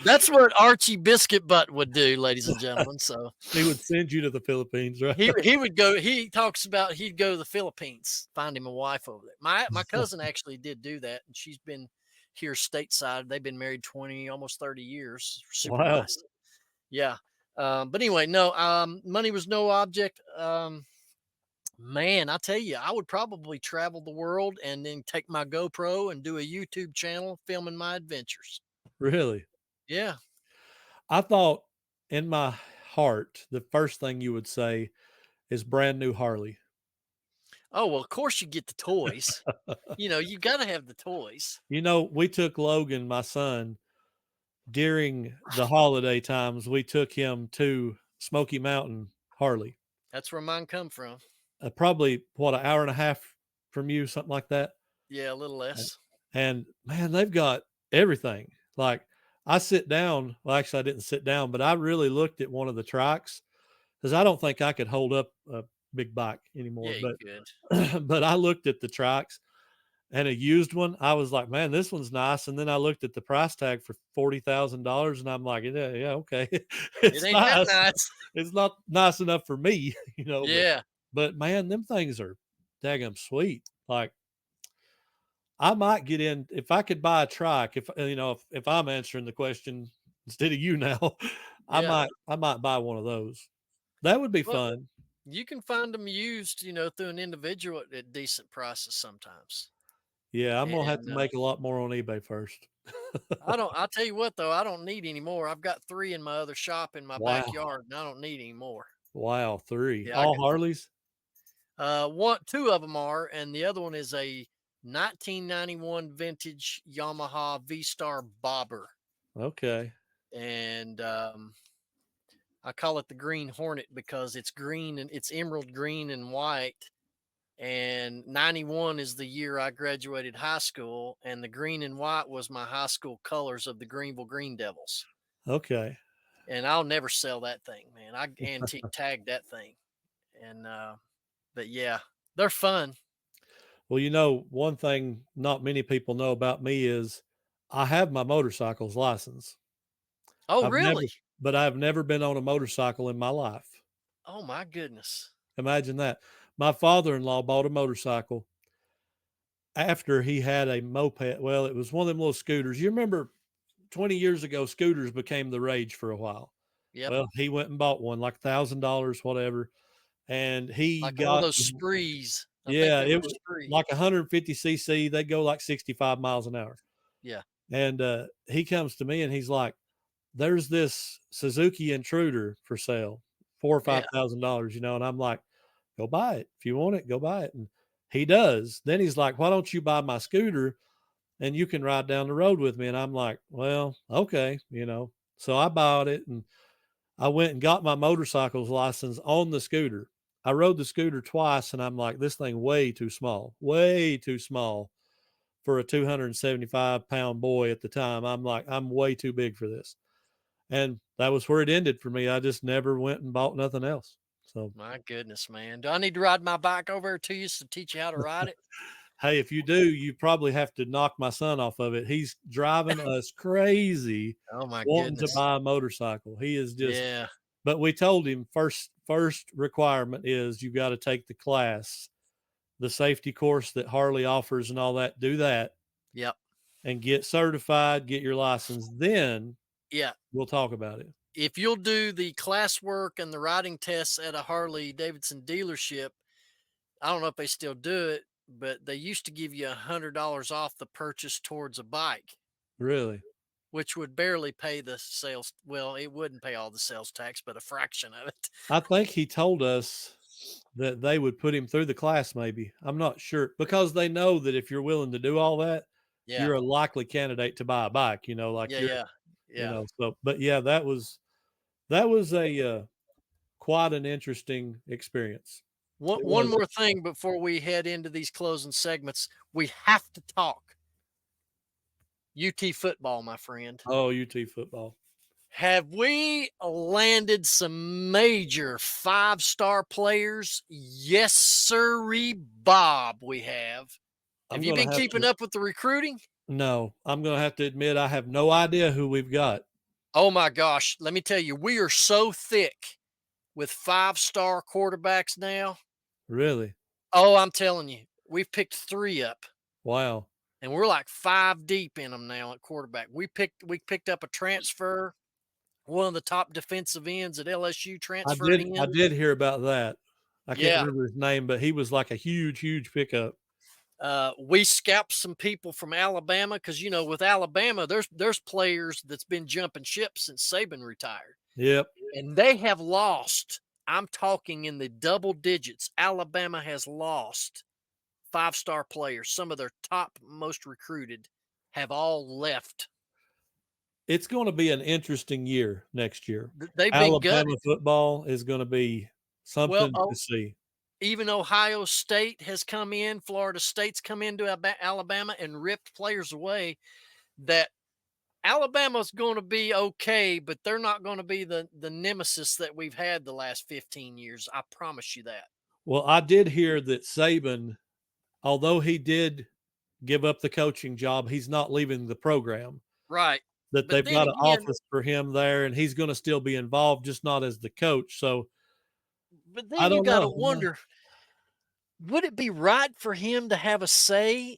That's what Archie Biscuit Butt would do, ladies and gentlemen. So He would send you to the Philippines, right? he would go. He talks about he'd go to the Philippines, find him a wife over there. My cousin actually did do that, and she's been here stateside. They've been married 20, almost 30 years. Super Wow. nice. Yeah. But anyway, no. Money was no object. Man, I tell you, I would probably travel the world and then take my GoPro and do a YouTube channel filming my adventures. Really? Yeah. I thought in my heart, the first thing you would say is brand new Harley. Oh, well, of course you get the toys. You got to have the toys. We took Logan, my son, during the holiday times. We took him to Smoky Mountain Harley. That's where mine come from. Probably an hour and a half from you, something like that. Yeah, a little less. And man, they've got everything. Like, I sit down. Well, actually, I didn't sit down, but I really looked at one of the trikes because I don't think I could hold up a big bike anymore. Yeah, you But but I looked at the trikes and a used one. I was like, man, this one's nice. And then I looked at the price tag for $40,000, and I'm like, yeah, okay, it's It ain't nice. that nice. It's not nice enough for me, Yeah. But man, them things are daggum sweet. Like, I might get in if I could buy a trike. If I'm answering the question instead of you now, Yeah. I might buy one of those. That would be Well, fun. you can find them used, through an individual at decent prices sometimes. Yeah, I'm gonna have to And make a lot more on eBay first. I'll tell you what though, I don't need any more. I've got 3 in my other shop in my Wow. backyard, and I don't need any more. Wow, 3. Yeah, All Harleys? 2 of them are, and the other one is a 1991 vintage Yamaha V-Star Bobber. Okay. And I call it the Green Hornet because it's green, and it's emerald green and white. And 91 is the year I graduated high school, and the green and white was my high school colors of the Greenville Green Devils. Okay. And I'll never sell that thing, man. I antique tagged that thing. And but yeah, they're fun. Well, one thing not many people know about me is I have my motorcycle's license. Oh, really? But I've never been on a motorcycle in my life. Oh, my goodness. Imagine that. My father-in-law bought a motorcycle after he had a moped. Well, it was one of them little scooters. You remember 20 years ago, scooters became the rage for a while. Yep. Well, he went and bought one, like $1,000, whatever. And he like got one of those sprees. Yeah, it was like 150 cc. They go like 65 miles an hour. Yeah. And he comes to me and he's like, there's this Suzuki Intruder for sale, $4,000 or $5,000, you know, and I'm like, go buy it. If you want it, go buy it. And he does. Then he's like, why don't you buy my scooter and you can ride down the road with me? And I'm like, well, okay, you know. So I bought it and I went and got my motorcycle's license on the scooter. I rode the scooter twice and I'm like, this thing way too small for a 275-pound boy at the time. I'm like, I'm way too big for this. And that was where it ended for me. I just never went and bought nothing else. So my goodness, man. Do I need to ride my bike over to you to teach you how to ride it? Hey, if you do, you probably have to knock my son off of it. He's driving us crazy. Oh my wanting goodness. to buy a motorcycle. He is just, yeah. But we told him first requirement is you got to take the class, the safety course that Harley offers and all that. Do that. Yep. And get certified, get your license. Then we'll talk about it. If you'll do the classwork and the riding tests at a Harley Davidson dealership, I don't know if they still do it, but they used to give you $100 off the purchase towards a bike. Really? Which would barely pay the sales. Well, it wouldn't pay all the sales tax, but a fraction of it. I think he told us that they would put him through the class, maybe. I'm not sure, because they know that if you're willing to do all that, you're a likely candidate to buy a bike, you know, like you know, so, but yeah, that was a quite an interesting experience. One more thing before we head into these closing segments, we have to talk UT football, my friend. Oh, UT football. Have we landed some major 5-star players? Yes, sirree, Bob, we have. Have you been keeping up with the recruiting? No, I'm going to have to admit I have no idea who we've got. Oh, my gosh. Let me tell you, we are so thick with 5-star quarterbacks now. Really? Oh, I'm telling you, we've picked 3 up. Wow. And we're like 5 deep in them now at quarterback. We picked up a transfer, one of the top defensive ends at LSU transferred in. I did hear about that. I can't remember his name, but he was like a huge, huge pickup. We scalped some people from Alabama because, you know, with Alabama, there's players that's been jumping ship since Saban retired. Yep. And they have lost. I'm talking in the double digits. Alabama has lost 5-star players. Some of their top most recruited have all left. It's going to be an interesting year next year. They've Alabama been gutted. Football is going to be something to see. Even Ohio State has come in, Florida State's come into Alabama and ripped players away. That Alabama's going to be okay, but they're not going to be the nemesis that we've had the last 15 years. I promise you that. Well, I did hear that Saban, although he did give up the coaching job, he's not leaving the program. Right. That they've got an office for him there, and he's going to still be involved, just not as the coach. So, but then you got to wonder, would it be right for him to have a say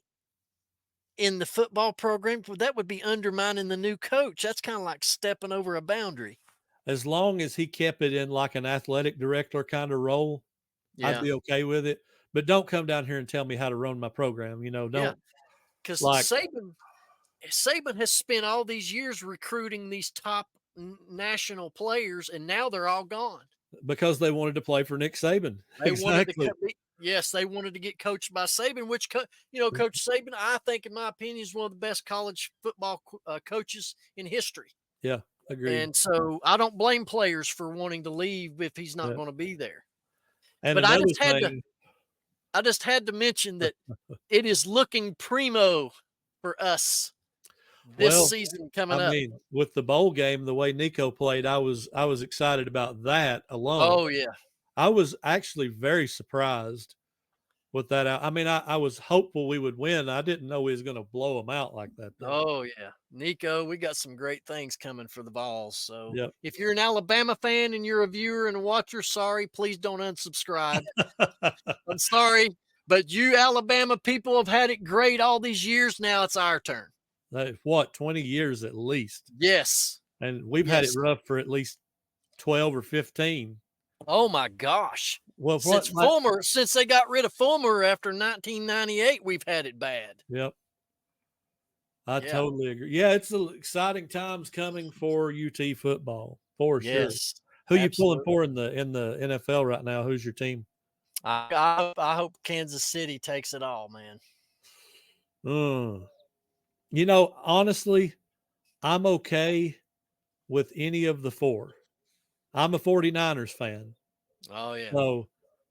in the football program? That would be undermining the new coach. That's kind of like stepping over a boundary. As long as he kept it in like an athletic director kind of role, I'd be okay with it. But don't come down here and tell me how to run my program. You know, don't. Because Saban has spent all these years recruiting these top national players, and now they're all gone. Because they wanted to play for Nick Saban. Exactly. They wanted to get coached by Saban, which, Coach Saban, I think, in my opinion, is one of the best college football coaches in history. Yeah, agreed. And so I don't blame players for wanting to leave if he's not going to be there. And but I just had to mention that it is looking primo for us this season coming up. I mean, with the bowl game, the way Nico played, I was excited about that alone. Oh, yeah. I was actually very surprised with that out. I mean, I was hopeful we would win. I didn't know we was going to blow them out like that, though. Oh, yeah. Nico, we got some great things coming for the Vols. So Yep. if you're an Alabama fan and you're a viewer and a watcher, sorry, please don't unsubscribe. I'm sorry, but you Alabama people have had it great all these years. Now it's our turn. What, 20 years at least? Yes. And we've had it rough for at least 12 or 15. Oh my gosh. Well, since they got rid of Fulmer after 1998, we've had it bad. Yep. I totally agree. Yeah, it's exciting times coming for UT football for sure. Who you pulling for in the NFL right now? Who's your team? I hope Kansas City takes it all, man. You know, honestly, I'm okay with any of the four. I'm a 49ers fan. Oh, yeah. So,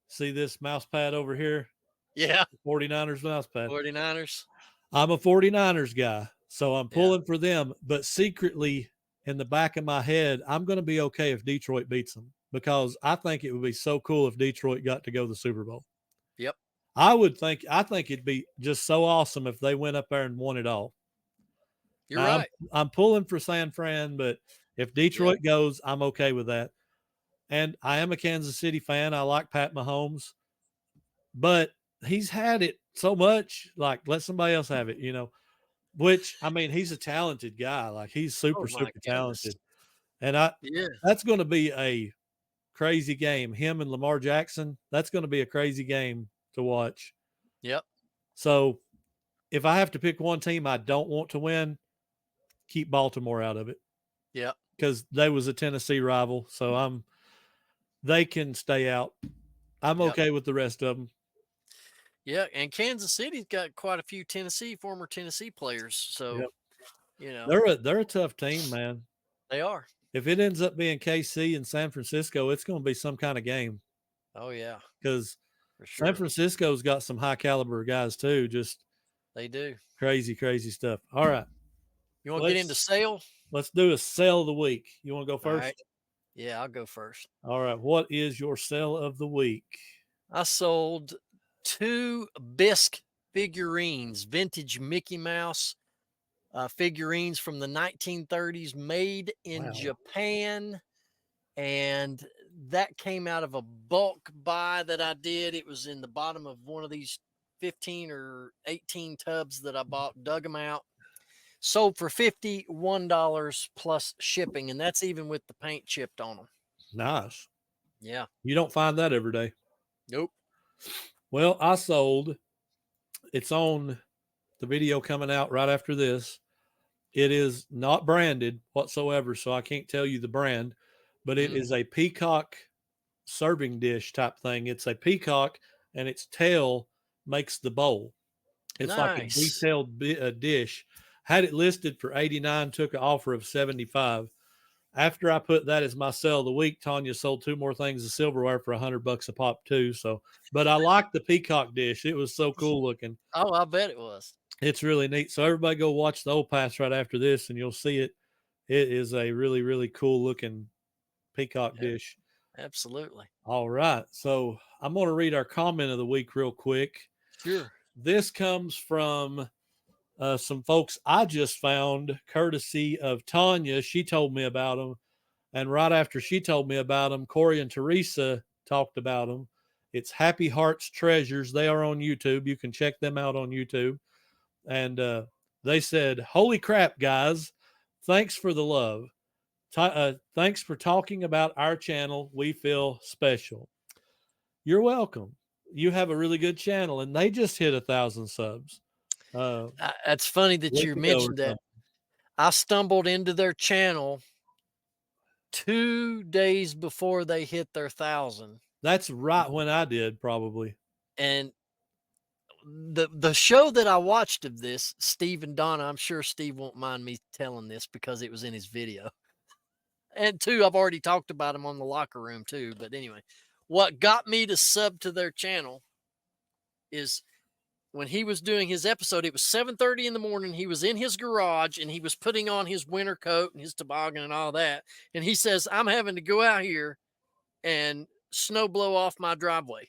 see this mouse pad over here? Yeah. 49ers mouse pad. 49ers. I'm a 49ers guy, so I'm pulling for them. But secretly, in the back of my head, I'm going to be okay if Detroit beats them because I think it would be so cool if Detroit got to go to the Super Bowl. Yep. I think it'd be just so awesome if they went up there and won it all. You're right. I'm pulling for San Fran, but if Detroit goes, I'm okay with that. And I am a Kansas City fan. I like Pat Mahomes, but he's had it so much. Like, let somebody else have it, you know, which, I mean, he's a talented guy. Like, he's super talented. And that's going to be a crazy game. Him and Lamar Jackson, that's going to be a crazy game to watch. Yep. So if I have to pick one team I don't want to win, keep Baltimore out of it. Yep. Because they was a Tennessee rival. So they can stay out. I'm okay with the rest of them. Yeah, and Kansas City's got quite a few former Tennessee players. So, you know. They're a tough team, man. They are. If it ends up being KC and San Francisco, it's going to be some kind of game. Oh, yeah. Because San Francisco's got some high caliber guys too. They do. Crazy, crazy stuff. All right. You want to get into sale? Let's do a sale of the week. You want to go first? Right. Yeah, I'll go first. All right. What is your sale of the week? I sold 2 bisque figurines, vintage Mickey Mouse figurines from the 1930s, made in Japan. And that came out of a bulk buy that I did. It was in the bottom of one of these 15 or 18 tubs that I bought, dug them out. Sold for $51 plus shipping, and that's even with the paint chipped on them. Nice. Yeah. You don't find that every day. Nope. Well, I sold. It's on the video coming out right after this. It is not branded whatsoever, so I can't tell you the brand, but it is a peacock serving dish type thing. It's a peacock, and its tail makes the bowl. It's like a detailed dish. Had it listed for $89, took an offer of $75. After I put that as my sale of the week, Tanya sold 2 more things of silverware for $100 a pop too. So, but I like the peacock dish. It was so cool looking. Oh, I bet it was. It's really neat. So everybody go watch the Old Pass right after this, and you'll see it. It is a really, really cool looking peacock dish. Absolutely. All right. So I'm going to read our comment of the week real quick. Sure. This comes from some folks I just found courtesy of Tanya. She told me about them. And right after she told me about them, Corey and Teresa talked about them. It's Happy Hearts Treasures. They are on YouTube. You can check them out on YouTube. And they said, "Holy crap, guys. Thanks for the love. Thanks for talking about our channel. We feel special." You're welcome. You have a really good channel, and they just hit 1,000 subs. That's funny that you mentioned that. I stumbled into their channel 2 days before they hit their 1,000. That's right when I did, probably. And the show that I watched of this, Steve and Donna, I'm sure Steve won't mind me telling this because it was in his video. And 2, I've already talked about him on the locker room too. But anyway, what got me to sub to their channel is when he was doing his episode, it was 7:30 in the morning. He was in his garage and he was putting on his winter coat and his toboggan and all that. And he says, "I'm having to go out here and snow blow off my driveway."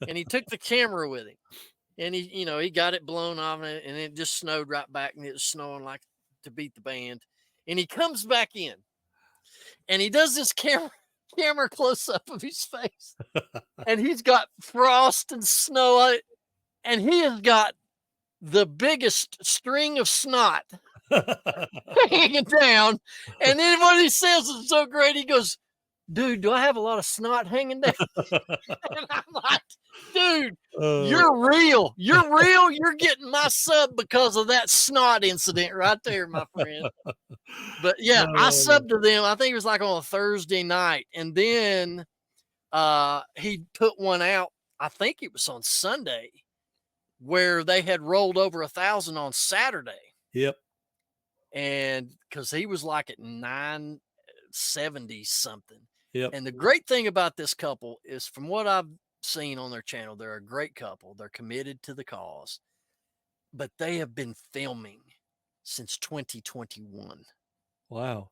and he took the camera with him, and he got it blown off, and it just snowed right back, and it was snowing like to beat the band. And he comes back in, and he does this camera close up of his face, and he's got frost and snow, and he has got the biggest string of snot hanging down. And then what he says is so great. He goes, "Dude, do I have a lot of snot hanging down?" And I'm like, "Dude, you're real. You're real. You're getting my sub because of that snot incident right there, my friend." But yeah, I subbed to them. I think it was like on a Thursday night. And then he put one out, I think it was on Sunday, where they had rolled over 1,000 on Saturday. Yep. And because he was like at 970 something. Yep. And the great thing about this couple is, from what I've seen on their channel, they're a great couple. They're committed to the cause, but they have been filming since 2021. Wow.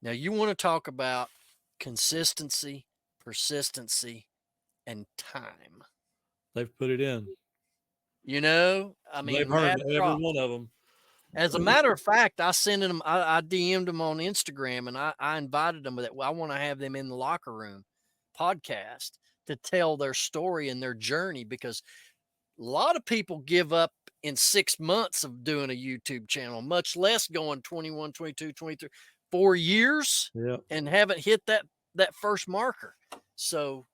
Now, you want to talk about consistency, persistency, and time. They've put it in. I mean, they've heard every one of them. As a matter of fact, I sent them, I DM'd them on Instagram, and I invited them that I want to have them in the locker room podcast to tell their story and their journey, because a lot of people give up in 6 months of doing a YouTube channel, much less going 21, 22, 23, 4 years, and haven't hit that first marker. So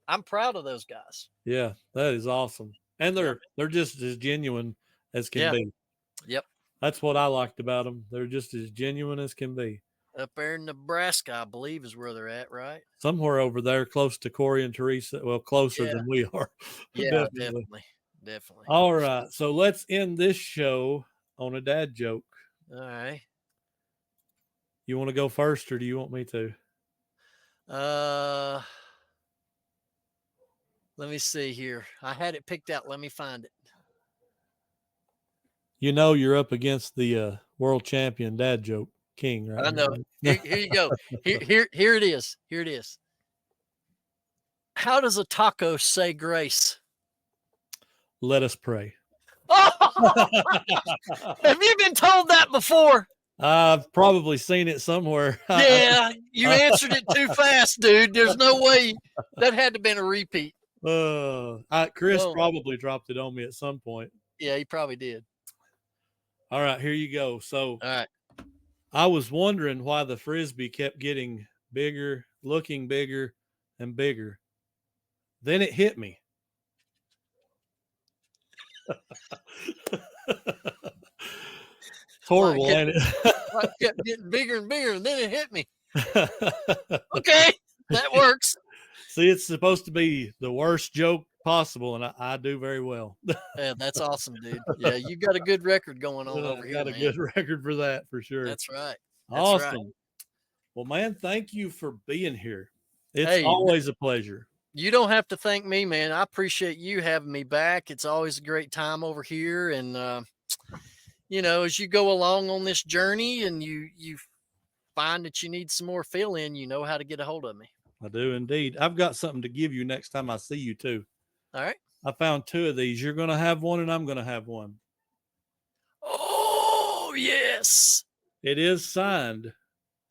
I'm proud of those guys. Yeah, that is awesome. And they're just as genuine as can be. Yep. That's what I liked about them. They're just as genuine as can be. Up there in Nebraska, I believe, is where they're at, right? Somewhere over there, close to Corey and Teresa. Well, closer than we are. Yeah, definitely. All right. So let's end this show on a dad joke. All right. You want to go first, or do you want me to? Let me see here. I had it picked out. Let me find it. You're up against the world champion dad joke king, right? I know. Here you go. Here it is. Here it is. How does a taco say grace? Let us pray. Oh! Have you been told that before? I've probably seen it somewhere. Yeah, you answered it too fast, dude. There's no way. That had to have been a repeat. Chris probably dropped it on me at some point. Yeah, he probably did. All right, here you go. So, all right. I was wondering why the Frisbee kept getting bigger, looking bigger and bigger. Then it hit me. It's horrible, ain't it? I kept getting bigger and bigger, and then it hit me. Okay, that works. See, it's supposed to be the worst joke possible, and I do very well. Yeah, that's awesome, dude. Yeah, you got a good record going on over here. Got a good record for that, for sure. That's right. Awesome. Right. Well, man, thank you for being here. It's always a pleasure. You don't have to thank me, man. I appreciate you having me back. It's always a great time over here. And, as you go along on this journey and you find that you need some more fill in, you know how to get a hold of me. I do indeed. I've got something to give you next time I see you too. All right. I found 2 of these. You're going to have one and I'm going to have one. Oh, yes. It is signed.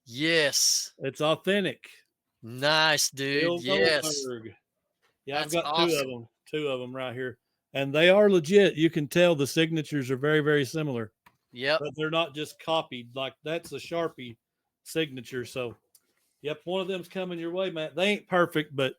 Yes. It's authentic. Nice, dude. Yes. Yeah, I've got awesome. 2 of them right here. And they are legit. You can tell the signatures are very, very similar. Yep. But they're not just copied. Like, that's a Sharpie signature. So, yep, one of them's coming your way, man. They ain't perfect, but,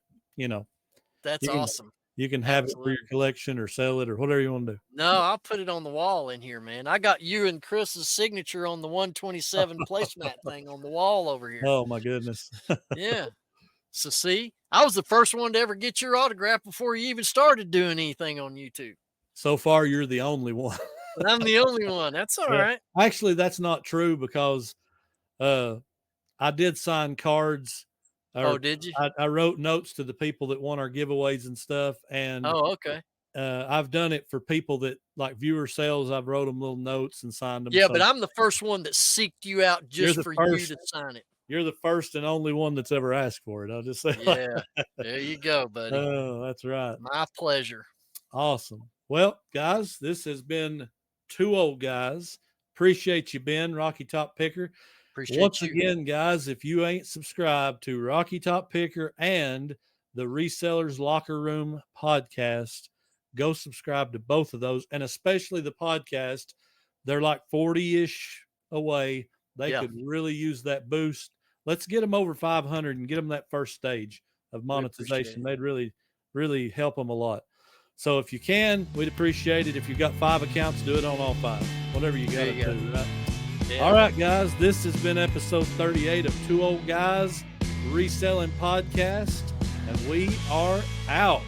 That's awesome. You can have it for your collection or sell it or whatever you want to do. No, I'll put it on the wall in here, man. I got you and Chris's signature on the 127 placemat thing on the wall over here. Oh, my goodness. Yeah. So, see, I was the first one to ever get your autograph before you even started doing anything on YouTube. So far, you're the only one. I'm the only one. That's all right. Actually, that's not true because I did sign cards. Did you? I wrote notes to the people that won our giveaways and stuff. And okay. I've done it for people that like viewer sales. I've wrote them little notes and signed them. Yeah, but I'm the first one that seeked you out just for you to sign it. you're the first and only one that's ever asked for it. I'll just say. Yeah. There you go, buddy. Oh, that's right. My pleasure. Awesome. Well, guys, this has been Two Old Guys. Appreciate you, Ben, Rocky Top Picker. Once again, guys, if you ain't subscribed to Rocky Top Picker and the Resellers Locker Room podcast, go subscribe to both of those, and especially the podcast. They're like 40-ish away. They could really use that boost. Let's get them over 500 and get them that first stage of monetization. They'd really, really help them a lot. So if you can, we'd appreciate it. If you've got 5 accounts, do it on all 5. Whatever you got to do, right? Yeah. All right, guys, this has been episode 38 of Two Old Guys Reselling Podcast, and we are out.